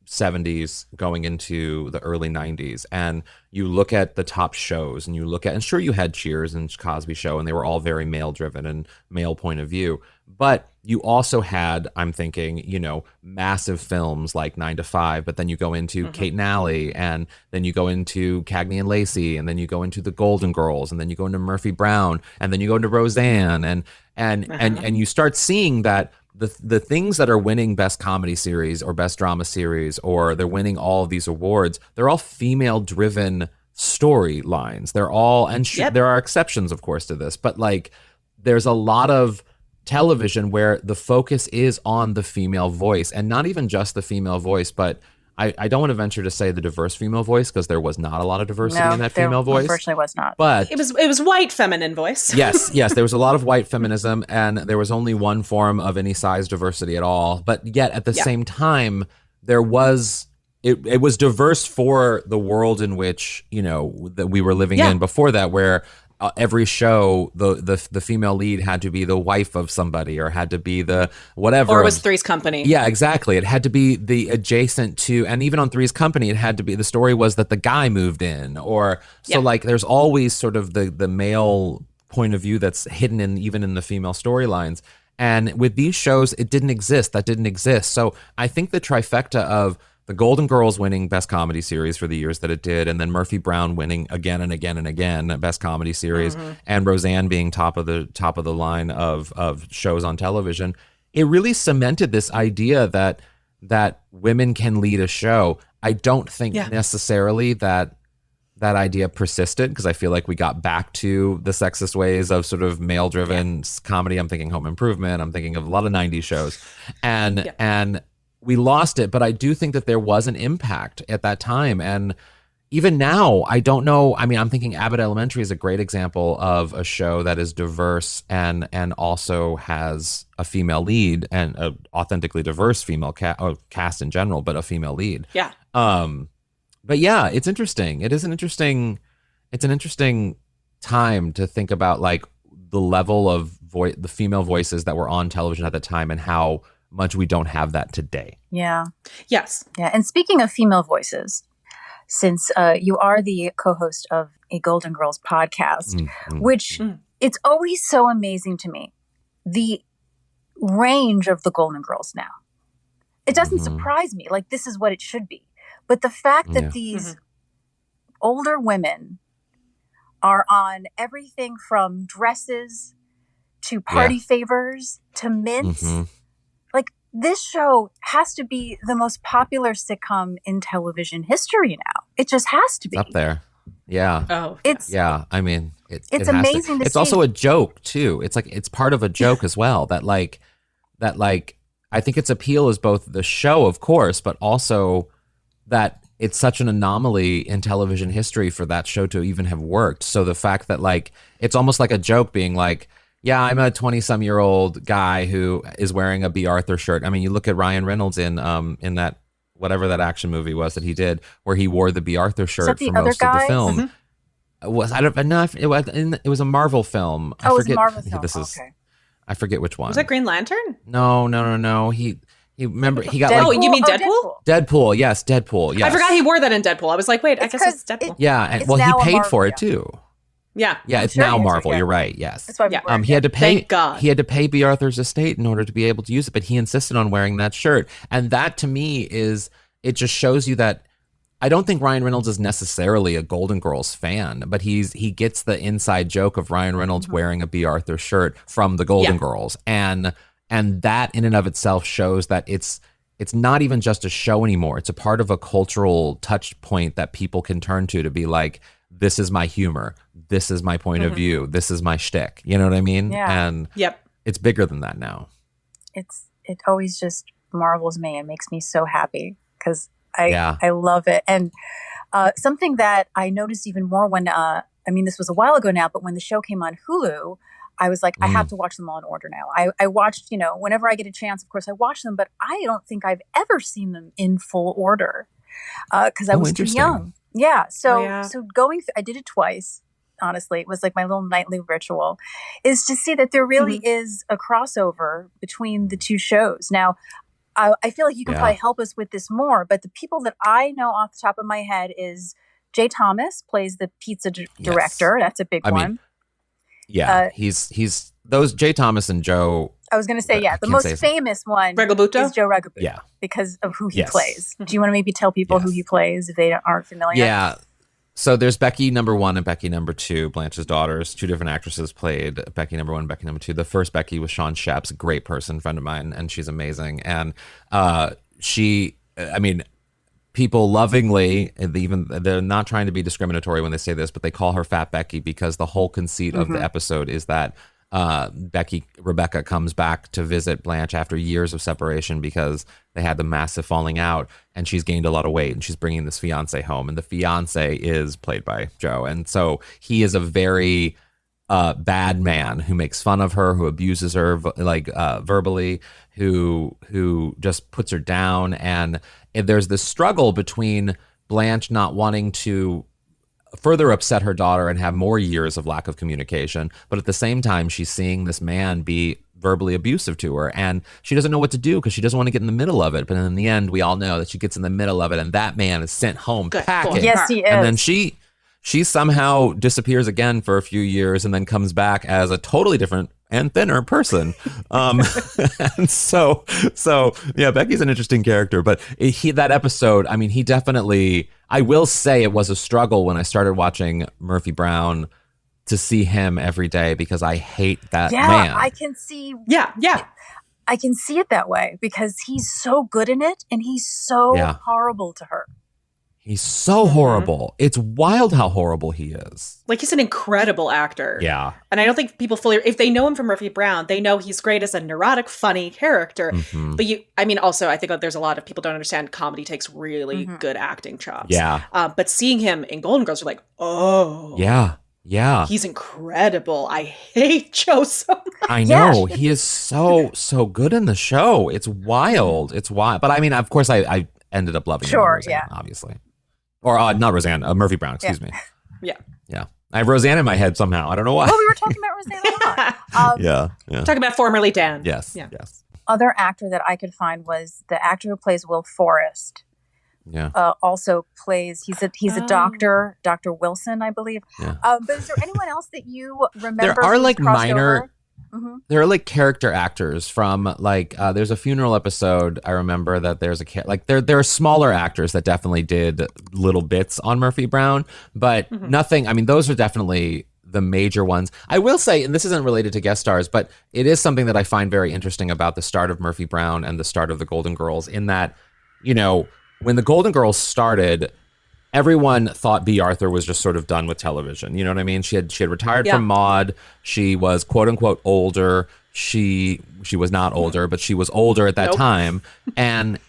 70s going into the early 90s, and you look at the top shows and and sure, you had Cheers and Cosby Show, and they were all very male driven and male point of view. But you also had, I'm thinking, you know, massive films like 9 to 5, but then you go into Kate and Allie, and then you go into Cagney and Lacey, and then you go into the Golden Girls, and then you go into Murphy Brown, and then you go into Roseanne, and you start seeing that the things that are winning Best Comedy Series or Best Drama Series, or they're winning all of these awards, they're all female-driven storylines. They're all, and there are exceptions, of course, to this, but like there's a lot of television where the focus is on the female voice, and not even just the female voice, but I don't want to venture to say the diverse female voice, because there was not a lot of diversity in that female voice. Unfortunately, was not. But it was white feminine voice. yes, there was a lot of white feminism, and there was only one form of any size diversity at all. But yet, at the same time, there was it was diverse for the world in which, you know, that we were living in before that, where every show, the female lead had to be the wife of somebody, or had to be the whatever. Or it was Three's Company. Yeah, exactly. It had to be the adjacent to, and even on Three's Company, it had to be, the story was that the guy moved in, or so like there's always sort of the male point of view that's hidden even in the female storylines. And with these shows, it didn't exist. That didn't exist. So I think the trifecta of the Golden Girls winning Best Comedy Series for the years that it did, and then Murphy Brown winning again and again and again Best Comedy Series, and Roseanne being top of the line of shows on television, it really cemented this idea that women can lead a show. I don't think necessarily that idea persisted, because I feel like we got back to the sexist ways of sort of male-driven comedy. I'm thinking Home Improvement. I'm thinking of a lot of 90s shows, and we lost it. But I do think that there was an impact at that time. And even now, I don't know. I mean, I'm thinking Abbott Elementary is a great example of a show that is diverse and also has a female lead, and a authentically diverse female cast in general, but a female lead. Yeah. But yeah, it's interesting. It's an interesting time to think about, like, the level of the female voices that were on television at the time, and how much we don't have that today. Yeah. Yes. Yeah. And speaking of female voices, since you are the co-host of a Golden Girls podcast, which it's always so amazing to me, the range of the Golden Girls now. It doesn't surprise me. Like, this is what it should be. But the fact that these older women are on everything from dresses to party favors to mints, like, this show has to be the most popular sitcom in television history now. It just has to be. It's up there. Yeah. Oh, I mean, it's amazing to see. It's also a joke too. It's like, it's part of a joke as well. That I think its appeal is both the show, of course, but also that it's such an anomaly in television history for that show to even have worked. So the fact that, like, it's almost like a joke being like, yeah, I'm a 20-some-year-old guy who is wearing a B. Arthur shirt. I mean, you look at Ryan Reynolds in that, whatever that action movie was that he did, where he wore the B. Arthur shirt for most of the film. Was I don't know if it was a Marvel film. Oh, it was a Marvel film. Okay. I forget which one. Was that Green Lantern? No. He remember he got Deadpool? like, Oh, you mean Deadpool? Deadpool, yes, Deadpool. Yes. I forgot he wore that in Deadpool. I was like, wait, I guess it's Deadpool. Yeah, and well, he paid for it too. Yeah, it's now Marvel. You're right. Yes, that's why he had to pay. Thank God. He had to pay B. Arthur's estate in order to be able to use it, but he insisted on wearing that shirt, and that to me it just shows you that. I don't think Ryan Reynolds is necessarily a Golden Girls fan, but he gets the inside joke of Ryan Reynolds wearing a B. Arthur shirt from the Golden Girls, and that in and of itself shows that it's not even just a show anymore. It's a part of a cultural touch point that people can turn to be like, this is my humor, this is my point of view, this is my shtick. You know what I mean? Yeah. And it's bigger than that now. It always just marvels me and makes me so happy because I love it. And something that I noticed even more when, this was a while ago now, but when the show came on Hulu, I was like, I have to watch them all in order now. I watched, whenever I get a chance, of course, I watch them, but I don't think I've ever seen them in full order because I was too young. Yeah. So going through, I did it twice. Honestly, it was like my little nightly ritual is to see that there really is a crossover between the two shows. Now, I feel like you can probably help us with this more, but the people that I know off the top of my head is Jay Thomas plays the pizza director. That's a big one. He's those Jay Thomas and Joe. I was going to say, the most famous one is Joe Regabuto. Yeah. Because of who he plays. Do you want to maybe tell people who he plays if they aren't familiar? Yeah. So there's Becky number 1 and Becky number 2, Blanche's daughters. 2 different actresses played Becky number 1 and Becky number 2. The first Becky was Sean Sheps, a great person, friend of mine, and she's amazing. And people lovingly, they're not trying to be discriminatory when they say this, but they call her Fat Becky because the whole conceit of the episode is that Rebecca comes back to visit Blanche after years of separation because they had the massive falling out, and she's gained a lot of weight, and she's bringing this fiance home, and the fiance is played by Joe, and so he is a very bad man who makes fun of her, who abuses her verbally, who just puts her down, and there's this struggle between Blanche not wanting to further upset her daughter and have more years of lack of communication, but at the same time she's seeing this man be verbally abusive to her, and she doesn't know what to do because she doesn't want to get in the middle of it. But in the end, we all know that she gets in the middle of it, and that man is sent home packing. Yes, he is. And then she somehow disappears again for a few years and then comes back as a totally different and thinner person. And so Becky's an interesting character, but that episode, he definitely, I will say it was a struggle when I started watching Murphy Brown to see him every day because I hate that man. I can see. Yeah. I can see it that way because he's so good in it and he's so horrible to her. He's so horrible. It's wild how horrible he is. Like, he's an incredible actor. Yeah. And I don't think people fully, if they know him from Murphy Brown, they know he's great as a neurotic, funny character. Mm-hmm. But also, I think there's a lot of people don't understand comedy takes really good acting chops. Yeah. But seeing him in Golden Girls, you're like, oh. Yeah. Yeah. He's incredible. I hate Joe so much. I know. He is so good in the show. It's wild. It's wild. But of course, I ended up loving him. Roseanne, obviously. Or not Roseanne, Murphy Brown, excuse me. Yeah. Yeah. I have Roseanne in my head somehow. I don't know why. Well, we were talking about Roseanne a lot. Yeah. Talking about formerly Dan. Yes. Yeah. Yes. Other actor that I could find was the actor who plays Will Forrest. Yeah. Also plays, he's a doctor, Dr. Wilson, I believe. Yeah. But is there anyone else that you remember? There are like minor... Over? Mm-hmm. There are like character actors from there's a funeral episode. I remember that there's there are smaller actors that definitely did little bits on Murphy Brown, but nothing. Those are definitely the major ones. I will say, and this isn't related to guest stars, but it is something that I find very interesting about the start of Murphy Brown and the start of the Golden Girls in that, when the Golden Girls started, everyone thought B. Arthur was just sort of done with television. You know what I mean? She had retired from Maude. She was quote unquote older. She was not older, but she was older at that time. And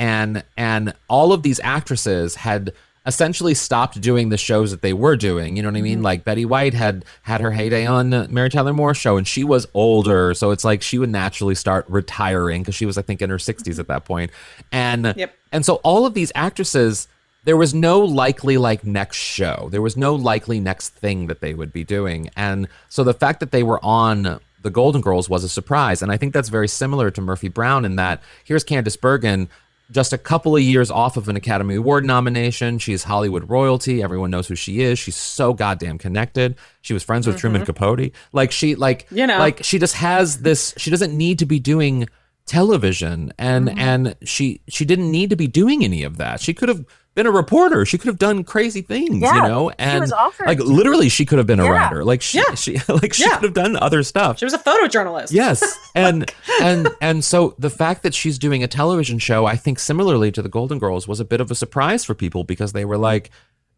all of these actresses had essentially stopped doing the shows that they were doing. You know what I mean? Mm-hmm. Like Betty White had her heyday on Mary Tyler Moore show, and she was older. So it's like she would naturally start retiring because she was, I think, in her 60s at that point. And so all of these actresses there was no likely like next show. There was no likely next thing that they would be doing. And so the fact that they were on the Golden Girls was a surprise. And I think that's very similar to Murphy Brown in that here's Candice Bergen, just a couple of years off of an Academy Award nomination. She's Hollywood royalty. Everyone knows who she is. She's so goddamn connected. She was friends with Truman Capote. Like she just has this, she doesn't need to be doing television and she didn't need to be doing any of that. She could have been a reporter. She could have done crazy things, and she was offered like literally she could have been a writer. Like she could have done other stuff. She was a photojournalist. Yes. And so the fact that she's doing a television show, I think similarly to the Golden Girls, was a bit of a surprise for people because they were like,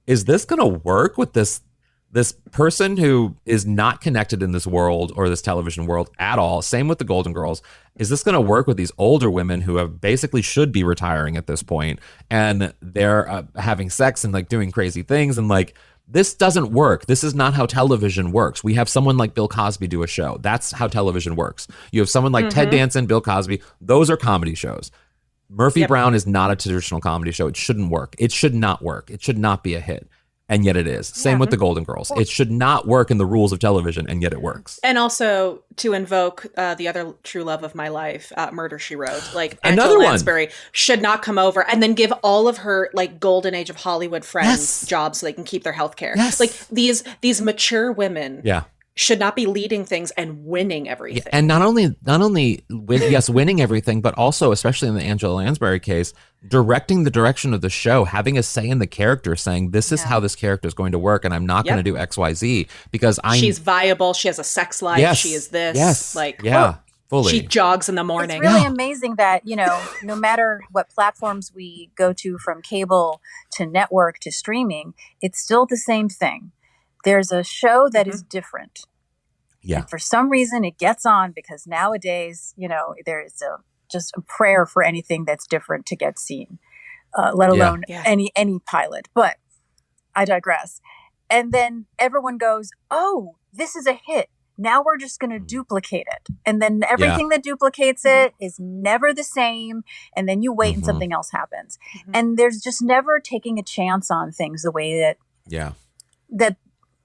is this going to work with this person who is not connected in this world or this television world at all? Same with the Golden Girls. Is this going to work with these older women who have basically should be retiring at this point, and they're having sex and like doing crazy things, and like this doesn't work. This is not how television works. We have someone like Bill Cosby do a show. That's how television works. You have someone like Ted Danson, Bill Cosby. Those are comedy shows. Murphy Brown is not a traditional comedy show. It shouldn't work. It should not work. It should not be a hit. And yet it is. Same with the Golden Girls. It should not work in the rules of television, and yet it works. And also to invoke the other true love of my life, Murder, She Wrote. Like Another Angela one. Lansbury should not come over and then give all of her like golden age of Hollywood friends jobs so they can keep their health care. Yes. Like these mature women should not be leading things and winning everything. Yeah, and not only winning everything, but also, especially in the Angela Lansbury case, directing the direction of the show, having a say in the character, saying this is how this character is going to work, and I'm not going to do XYZ because she's viable. She has a sex life. Yes, she is this. Yes. Like fully. She jogs in the morning. It's really amazing that, no matter what platforms we go to, from cable to network to streaming, it's still the same thing. There's a show that is different. Yeah. And for some reason it gets on because nowadays, there is just a prayer for anything that's different to get seen, let alone any pilot. But I digress. And then everyone goes, oh, this is a hit. Now we're just going to duplicate it. And then everything that duplicates it is never the same. And then you wait and something else happens. And there's just never taking a chance on things the way that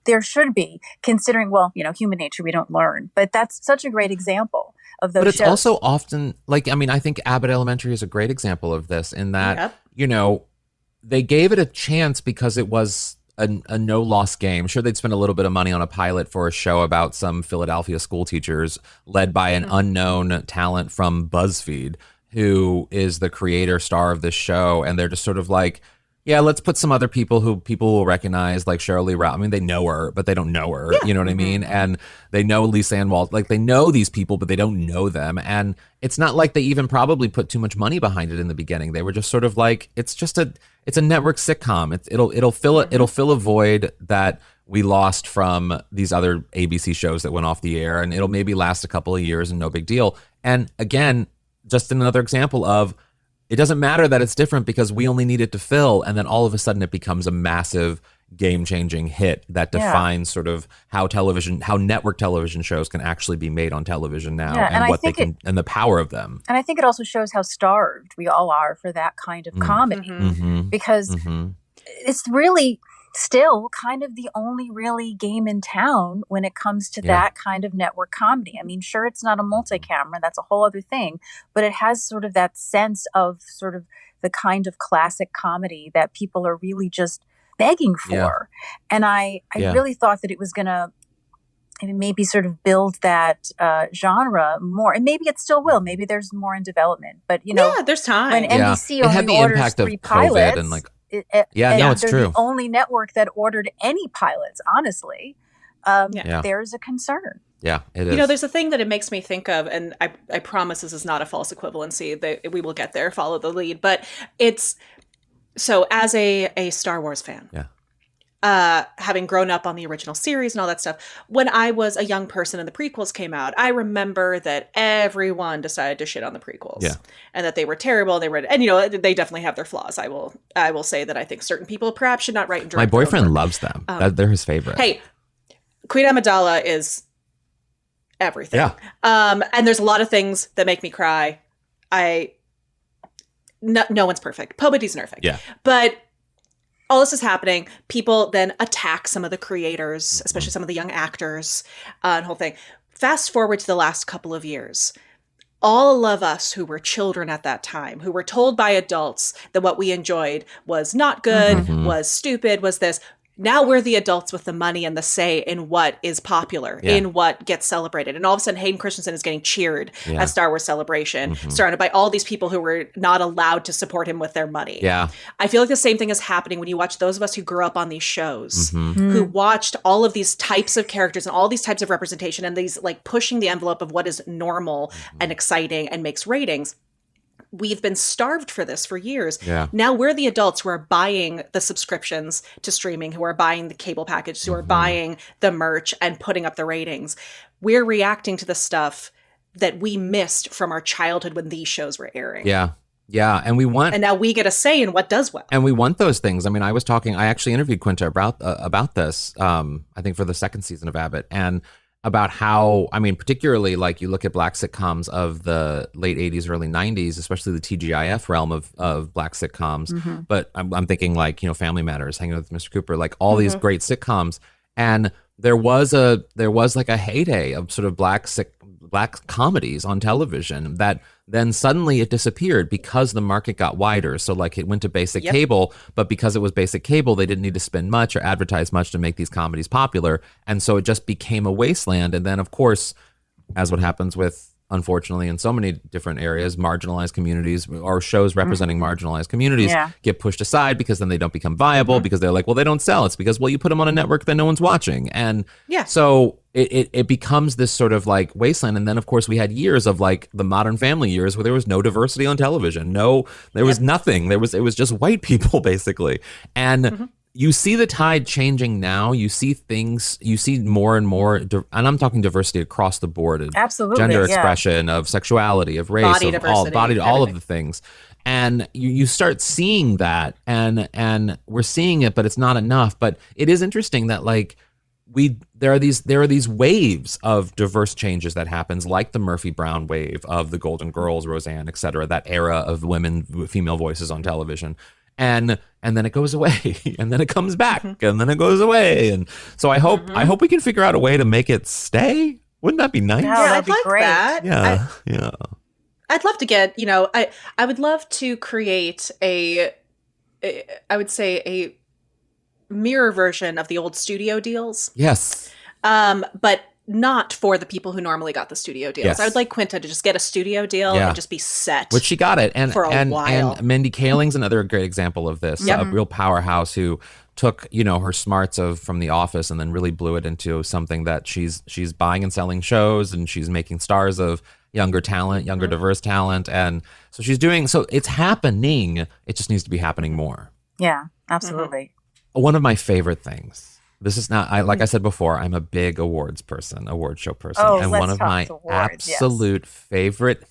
there should be, considering, human nature, we don't learn. But that's such a great example of those shows. But it's also often, I think Abbott Elementary is a great example of this in that, they gave it a chance because it was a no-loss game. Sure, they'd spend a little bit of money on a pilot for a show about some Philadelphia school teachers led by an unknown talent from BuzzFeed, who is the creator star of this show. And they're just sort of like, yeah, let's put some other people who people will recognize, like Sheryl Lee Ralph. I mean, they know her, but they don't know her. You know what I mean? And they know Lisa Ann Walt. Like, they know these people, but they don't know them. And it's not like they even probably put too much money behind it in the beginning. They were just sort of like, it's a network sitcom. It'll fill a void that we lost from these other ABC shows that went off the air, and it'll maybe last a couple of years and no big deal. And again, just another example of, it doesn't matter that it's different because we only need it to fill. And then all of a sudden it becomes a massive game-changing hit that defines sort of how network television shows can actually be made on television now, and what they can, and the power of them. And I think it also shows how starved we all are for that kind of comedy, because it's really still kind of the only really game in town when it comes to that kind of network comedy. I mean, sure, it's not a multi-camera, that's a whole other thing, but it has sort of that sense of sort of the kind of classic comedy that people are really just begging for. And I really thought that it was going to maybe sort of build that genre more, and maybe it still will. Maybe there's more in development, but there's time. When NBC it had the orders impact of 3 COVID pilots, and like. It's true. The only network that ordered any pilots, honestly, there's a concern. Yeah, it is. There's a thing that it makes me think of, and I promise this is not a false equivalency. We will get there, follow the lead. But it's, so as a Star Wars fan, having grown up on the original series and all that stuff, when I was a young person and the prequels came out, I remember that everyone decided to shit on the prequels, and that they were terrible. And they definitely have their flaws. I will say that I think certain people perhaps should not write and direct. My boyfriend loves them. They're his favorite. Hey, Queen Amidala is everything. And there's a lot of things that make me cry. No one's perfect. Poe Bettie's nerfing. But all this is happening. People then attack some of the creators, especially some of the young actors, and whole thing. Fast forward to the last couple of years. All of us who were children at that time, who were told by adults that what we enjoyed was not good, was stupid, was this. Now we're the adults with the money and the say in what is popular, in what gets celebrated. And all of a sudden, Hayden Christensen is getting cheered at Star Wars Celebration, surrounded by all these people who were not allowed to support him with their money. Yeah. I feel like the same thing is happening when you watch those of us who grew up on these shows, who watched all of these types of characters and all these types of representation and these like pushing the envelope of what is normal and exciting and makes ratings. We've been starved for this for years. Yeah. Now we're the adults who are buying the subscriptions to streaming, who are buying the cable package, who are buying the merch and putting up the ratings. We're reacting to the stuff that we missed from our childhood when these shows were airing. Yeah. Yeah. And now we get a say in what does well. And we want those things. I mean, I actually interviewed Quinta about this, I think for the second season of Abbott, and about how, I mean, particularly like you look at black sitcoms of the late 80s, early 90s, especially the TGIF realm of black sitcoms. But I'm thinking like, Family Matters, Hanging with Mr. Cooper, like all these great sitcoms. And there was like a heyday of sort of black comedies on television that then suddenly it disappeared because the market got wider. So like it went to basic cable, but because it was basic cable, they didn't need to spend much or advertise much to make these comedies popular. And so it just became a wasteland. And then of course, as what happens with, unfortunately, in so many different areas, marginalized communities or shows representing marginalized communities get pushed aside because then they don't become viable because they're like, well, they don't sell. It's because, well, you put them on a network that no one's watching. And so it becomes this sort of like wasteland. And then, of course, we had years of like the Modern Family years where there was no diversity on television. There was nothing. It was just white people, basically. And you see the tide changing now. You see more and more, and I'm talking diversity across the board. Absolutely, gender expression, of sexuality, of race, body of diversity, all of the things. And you start seeing that, and we're seeing it, but it's not enough. But it is interesting that like there are these waves of diverse changes that happens, like the Murphy Brown wave of the Golden Girls, Roseanne, et cetera, that era of female voices on television. And then it goes away, and then it comes back, and then it goes away. And so I hope we can figure out a way to make it stay. Wouldn't that be nice? Yeah, I'd that'd be like great. that. Yeah. I'd love to get, I would love to create I would say a mirror version of the old studio deals. Yes. But not for the people who normally got the studio deals. Yes. I would like Quinta to just get a studio deal and just be set. Which she got it. And for a while. And Mindy Kaling's another great example of this. A real powerhouse who took, her smarts from The Office and then really blew it into something that she's buying and selling shows, and she's making stars of younger talent, diverse talent. And so it's happening. It just needs to be happening more. Yeah, absolutely. One of my favorite things. This is not, like I said before, I'm a big award show person. And one of my absolute favorite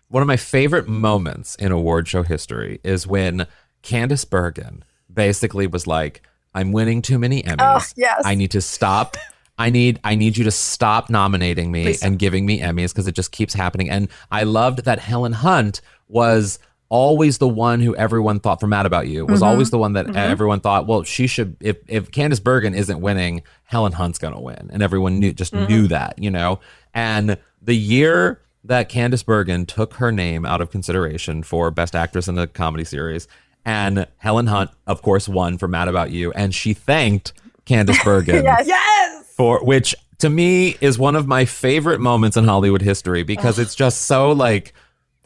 one of my favorite moments in award show history is when Candice Bergen basically was like, I'm winning too many Emmys. Oh, yes. I need to stop. I need you to stop nominating me and giving me Emmys because it just keeps happening. And I loved that Helen Hunt was always the one who everyone thought, for Mad About You, was always the one that everyone thought, well, she should, if Candice Bergen isn't winning, Helen Hunt's going to win. And everyone knew that, And the year that Candice Bergen took her name out of consideration for Best Actress in a Comedy Series, and Helen Hunt, of course, won for Mad About You, and she thanked Candice Bergen. Yes. For which, to me, is one of my favorite moments in Hollywood history, because it's just so like,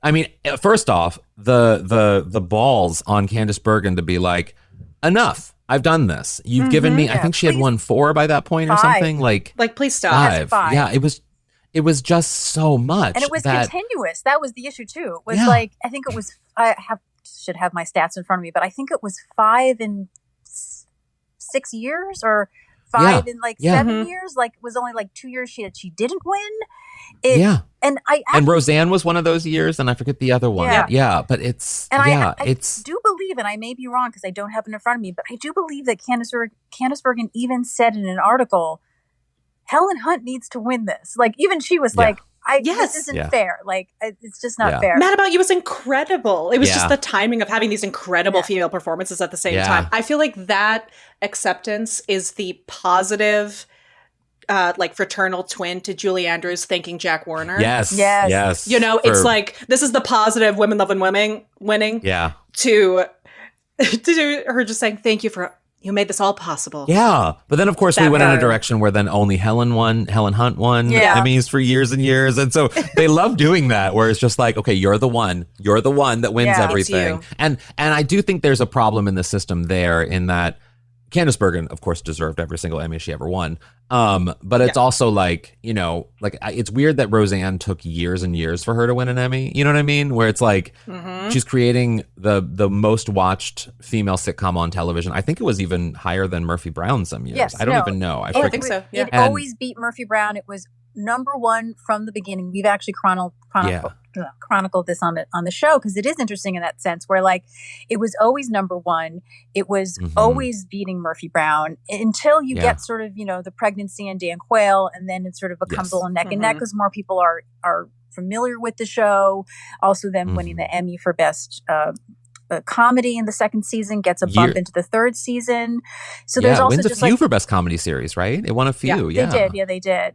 I mean, first off, the balls on Candice Bergen to be like, enough. I've done this. You've given me. I think she had won 4 by that point or something. Like please stop. 5. Yeah, it was just so much, and it was continuous. That was the issue too. It was like, I think it was. Should have my stats in front of me, but I think it was 5 in 6 years or 5 in like 7 years. Like it was only like 2 years she didn't win. And Roseanne was one of those years, and I forget the other one. But it's I do believe, and I may be wrong because I don't have it in front of me, but I do believe that Candice Bergen even said in an article, Helen Hunt needs to win this. Like even she was like, This isn't fair. Like, it's just not fair. Mad About You was incredible. It was just the timing of having these incredible female performances at the same time. I feel like that acceptance is the positive, like, fraternal twin to Julie Andrews thanking Jack Warner. Yes. You know, it's like, this is the positive women loving women winning. Yeah. To her just saying, thank you for, you made this all possible. Yeah. But then, of course, we went in a direction where then only Helen Hunt won Emmys for years and years. And so they love doing that, where it's just like, okay, you're the one that wins everything. And I do think there's a problem in the system there, in that Candice Bergen, of course, deserved every single Emmy she ever won. But it's also like, you know, like, it's weird that Roseanne took years and years for her to win an Emmy. You know what I mean? Where it's like, she's creating the most watched female sitcom on television. I think it was even higher than Murphy Brown some years. Yes, I don't even know. I think so. Yeah. It always beat Murphy Brown. It was number one from the beginning. We've actually chronicled this on the show, because it is interesting in that sense, where, like, it was always number one. It was always beating Murphy Brown until you get sort of, you know, the pregnancy and Dan Quayle, and then it sort of becomes a little neck and neck, because more people are familiar with the show. Also, them winning the Emmy for best comedy in the second season gets a bump into the third season. So there's also wins just a few for best comedy series, right? It won a few. They did.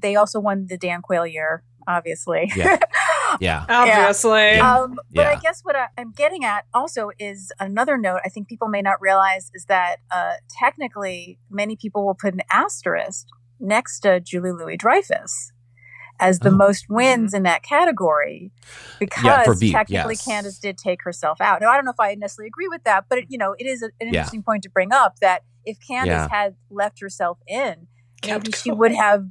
They also won the Dan Quayle year, obviously. Obviously. But I guess what I'm getting at also is another note I think people may not realize, is that technically many people will put an asterisk next to Julie Louis-Dreyfus as the most wins in that category, because technically Candice did take herself out. Now, I don't know if I necessarily agree with that, but it is an interesting point to bring up, that if Candice had left herself in, maybe she would have,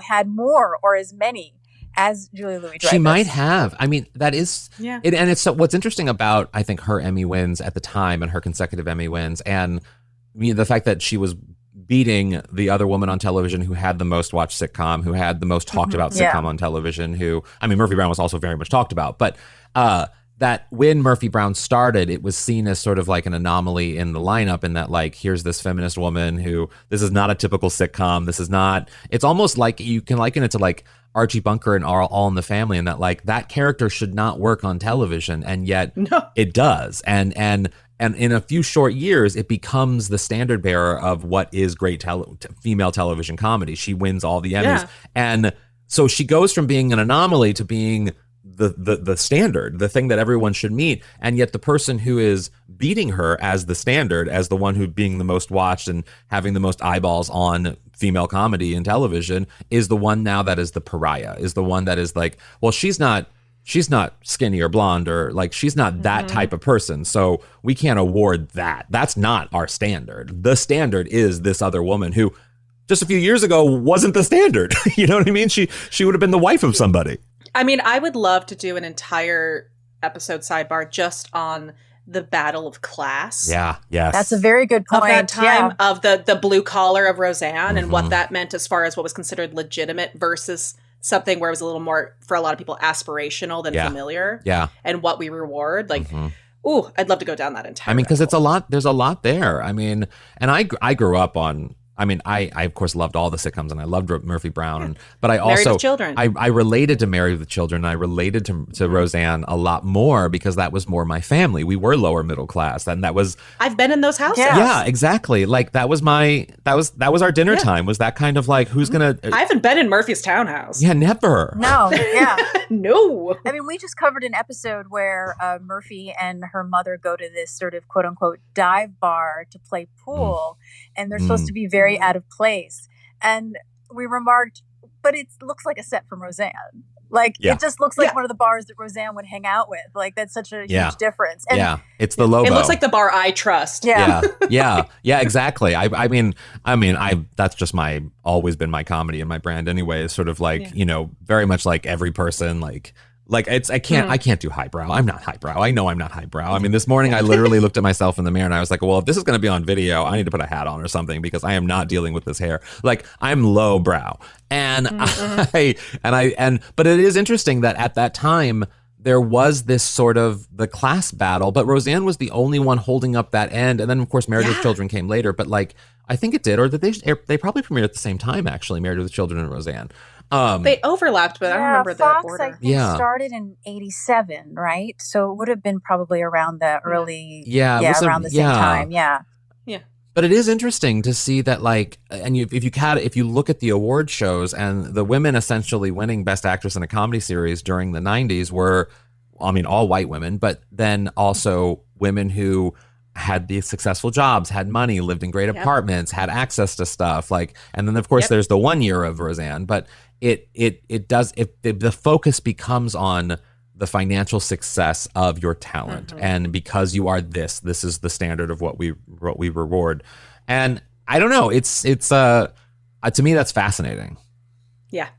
had more or as many as Julie Louis-Dreyfus. She might have. I mean, that is, and it's so, what's interesting about, I think, her Emmy wins at the time and her consecutive Emmy wins, and the fact that she was beating the other woman on television who had the most watched sitcom, who had the most talked about sitcom on television, Murphy Brown was also very much talked about, but that when Murphy Brown started, it was seen as sort of like an anomaly in the lineup, in that, like, here's this feminist woman who, this is not a typical sitcom. This is not, it's almost like you can liken it to like Archie Bunker and All in the Family, and that, like, that character should not work on television, and yet it does. And in a few short years, it becomes the standard bearer of what is great female television comedy. She wins all the Emmys. And so she goes from being an anomaly to being the standard, the thing that everyone should meet. And yet the person who is beating her as the standard, as the one who being the most watched and having the most eyeballs on female comedy in television, is the one now that is the pariah, is the one that is like, well, she's not skinny or blonde, or like, she's not that type of person, so we can't award that. That's not our standard. The standard is this other woman who just a few years ago wasn't the standard. You know what I mean? She would have been the wife of somebody. I mean, I would love to do an entire episode sidebar just on the battle of class. Yeah, yes. That's a very good point. Of that time, of the blue collar of Roseanne, and what that meant as far as what was considered legitimate versus something where it was a little more, for a lot of people, aspirational than familiar. Yeah. And what we reward. Like, ooh, I'd love to go down that entire. I mean, because it's a lot, there's a lot there. I mean, and I grew up on, I of course loved all the sitcoms, and I loved Murphy Brown, but I also, Married with Children. I related to Married with Children. I related to Roseanne a lot more because that was more my family. We were lower middle class, and that was. I've been in those houses. Yeah, exactly. Like that was our dinner time. Was that kind of like, who's gonna? I haven't been in Murphy's townhouse. Yeah, never. No. Yeah. No. I mean, we just covered an episode where Murphy and her mother go to this sort of quote unquote dive bar to play pool, and they're supposed to be very out of place. And we remarked, but it looks like a set from Roseanne. Like, it just looks like one of the bars that Roseanne would hang out with. Like, that's such a huge difference. And it's the logo. It looks like the bar I trust. Yeah, exactly. I mean, that's just always been my comedy and my brand anyway. It's sort of like, very much like every person, like it's, I can't do highbrow. I'm not highbrow. I know I'm not highbrow. I mean, this morning I literally looked at myself in the mirror and I was like, well, if this is going to be on video, I need to put a hat on or something, because I am not dealing with this hair. Like, I'm low brow. And but it is interesting that at that time, there was this sort of the class battle, but Roseanne was the only one holding up that end. And then, of course, Married with Children came later. But like, I think it did, or did they probably premiered at the same time, actually, Married with Children and Roseanne. They overlapped, but I don't remember Fox, the order. I think, started in 87, right? So it would have been probably around the early, around the same time. Yeah. But it is interesting to see that, like, and if you look at the award shows, and the women essentially winning Best Actress in a Comedy Series during the 90s were, I mean, all white women, but then also women who had these successful jobs, had money, lived in great apartments, had access to stuff, like, and then of course there's the 1 year of Roseanne, but the focus becomes on the financial success of your talent. And because you are this is the standard of what we reward. And I don't know, it's to me, that's fascinating. Yeah,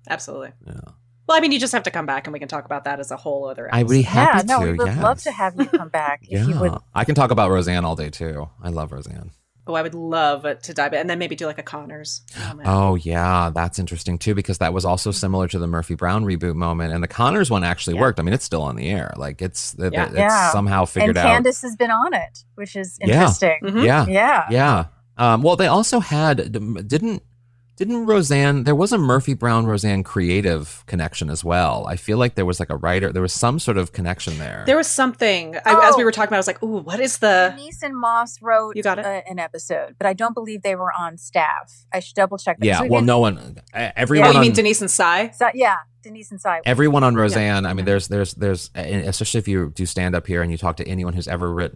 absolutely. Yeah. Well, I mean, you just have to come back and we can talk about that as a whole other episode. I'd be happy to. We would love to have you come back. If you would. I can talk about Roseanne all day too. I love Roseanne. Oh, I would love to dive in, and then maybe do like a Connors moment. Oh, yeah. That's interesting, too, because that was also similar to the Murphy Brown reboot moment. And the Connors one actually worked. I mean, it's still on the air. Like, it's somehow figured out. And Candace has been on it, which is interesting. Yeah. Well, they also had, didn't Roseanne, there was a Murphy Brown Roseanne creative connection as well. I feel like there was like a writer, there was some sort of connection there. There was something, as we were talking about, I was like, ooh, what is the... Denise and Moss wrote an episode, but I don't believe they were on staff. I should double check that. Yeah, well, no one, everyone... you mean Denise and Cy? Denise and Cy. Everyone on Roseanne, I mean, there's, especially if you do stand up here and you talk to anyone who's ever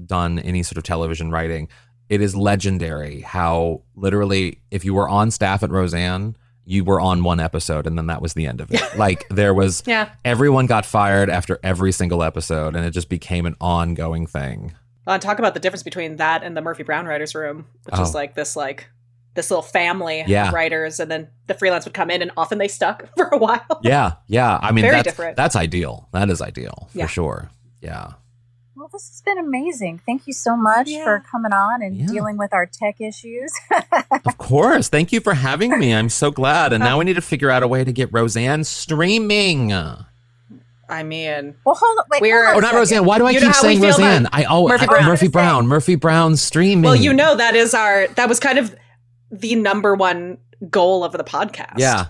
done any sort of television writing, it is legendary how literally if you were on staff at Roseanne, you were on one episode and then that was the end of it. Like there was, everyone got fired after every single episode and it just became an ongoing thing. Well, and talk about the difference between that and the Murphy Brown writers' room, which is like this little family of writers, and then the freelance would come in and often they stuck for a while. Yeah. I mean, very different. That's ideal. That is ideal for sure. Yeah. Well, this has been amazing. Thank you so much for coming on and dealing with our tech issues. Of course. Thank you for having me. I'm so glad. And now we need to figure out a way to get Roseanne streaming. I mean, well, hold on. Wait, hold on not Roseanne. Why do I keep saying Roseanne? Murphy Brown streaming. Well, that was kind of the number one goal of the podcast.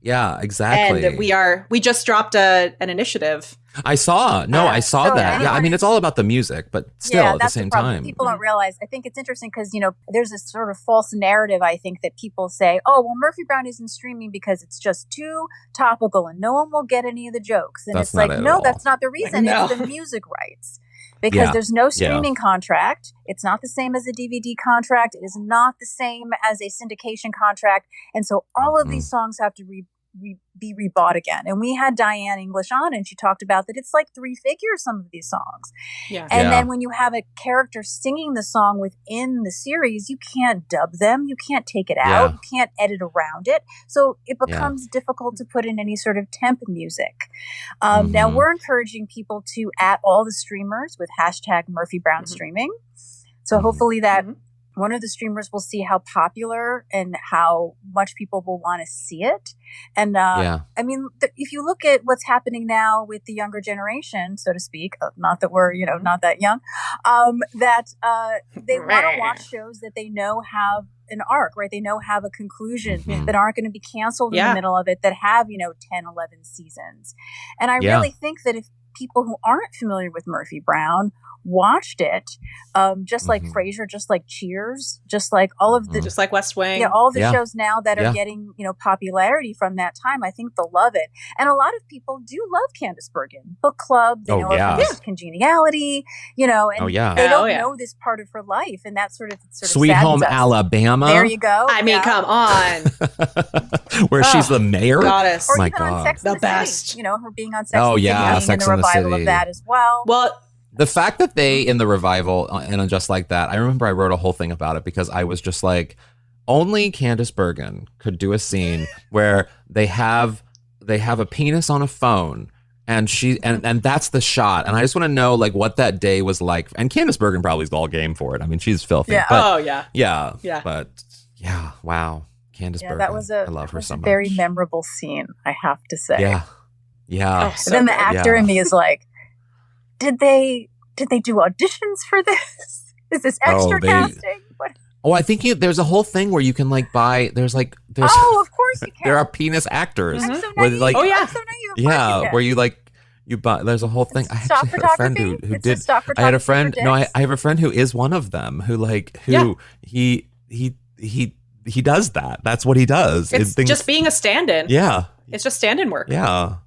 Yeah, exactly. And we just dropped an initiative. I saw that. Yeah, I mean, it's all about the music, but still at the same time. People don't realize. I think it's interesting because, there's this sort of false narrative, I think, that people say, oh, well, Murphy Brown isn't streaming because it's just too topical and no one will get any of the jokes. And that's it's like, no, that's not the reason. No. It's the music rights. Because there's no streaming contract. It's not the same as a DVD contract. It is not the same as a syndication contract. And so all of these songs have to be rebought again. And we had Diane English on and she talked about that it's like 3 figures, some of these songs. And then when you have a character singing the song within the series, you can't dub them, you can't take it out, you can't edit around it. So it becomes difficult to put in any sort of temp music. Now we're encouraging people to at all the streamers with hashtag Murphy Brown streaming. So hopefully that one of the streamers will see how popular and how much people will want to see it. And I mean, if you look at what's happening now with the younger generation, so to speak, not that we're, not that young, that they want to watch shows that they know have an arc, right? They know have a conclusion that aren't going to be canceled in the middle of it, that have, 10, 11 seasons. And I really think that if people who aren't familiar with Murphy Brown watched it, just like Frasier, just like Cheers, just like all of the, just like West Wing, all the shows now that are getting popularity from that time, I think they'll love it. And a lot of people do love Candice Bergen. Book Club, they know of Congeniality, and they don't know this part of her life, and that sort of Sweet Home us. Alabama. There you go. I mean, come on, where she's the mayor. Goddess. Or my even God, on Sex the and best. City, her being on Sex and the City, Sex and the revival of that as well. Well. The fact that they, in the revival, and Just Like That, I remember I wrote a whole thing about it because I was just like, only Candice Bergen could do a scene where they have a penis on a phone and she and that's the shot. And I just want to know what that day was like. And Candice Bergen probably is all game for it. I mean, she's filthy. Yeah. But, yeah. But wow. Candice Bergen. That was I love her so much. Very memorable scene, I have to say. Yeah. Yeah. Oh, so then the good. actor in me is like, did they do auditions for this? Is this extra casting? What? Oh, I think there's a whole thing where you can like buy. There's Oh, of course you can. there are penis actors. I'm so Where naive. like, I'm so naive. Of course you can. where you buy. There's a whole thing. I Stock actually had a friend who photography? It's did. just stock I had a photography friend. for No, dicks? I have a friend who is one of them. He does that. That's what he does. It's just being a stand-in. Yeah. It's just stand-in work. Yeah.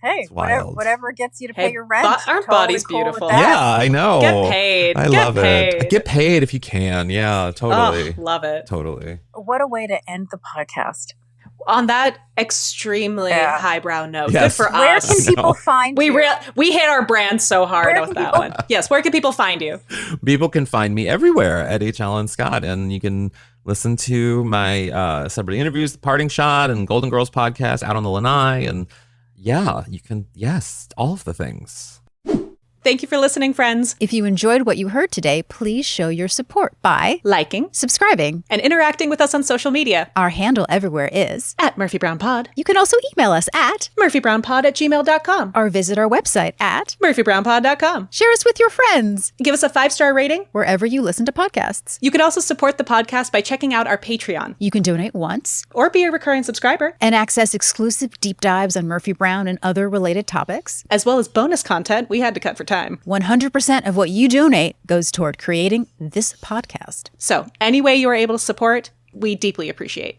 Hey, whatever gets you to pay your rent. Our Totally body's cool with beautiful. that. Yeah, I know. Get paid. I love it. Get paid if you can. Yeah, totally. Oh, love it. Totally. What a way to end the podcast. On that extremely highbrow note. Yes. Good for Where us. can people find you? We hit our brand so hard Where with can that people- one. Yes, where can people find you? People can find me everywhere at H. Allen Scott, and you can listen to my celebrity interviews, The Parting Shot, and Golden Girls podcast, Out on the Lanai, and you can, all of the things. Thank you for listening, friends. If you enjoyed what you heard today, please show your support by Liking subscribing. and interacting with us on social media Our handle everywhere is. at Murphy Brown Pod, You can also email us at murphybrownpod@gmail.com, or visit our website at murphybrownpod.com. share us with your friends Give us a 5-star rating. wherever you listen to podcasts. You can also support the podcast by checking out our Patreon You can donate once or be a recurring subscriber, and access exclusive deep dives on Murphy Brown and other related topics. as well as bonus content we had to cut for time. 100% of what you donate goes toward creating this podcast. So, any way you are able to support, we deeply appreciate.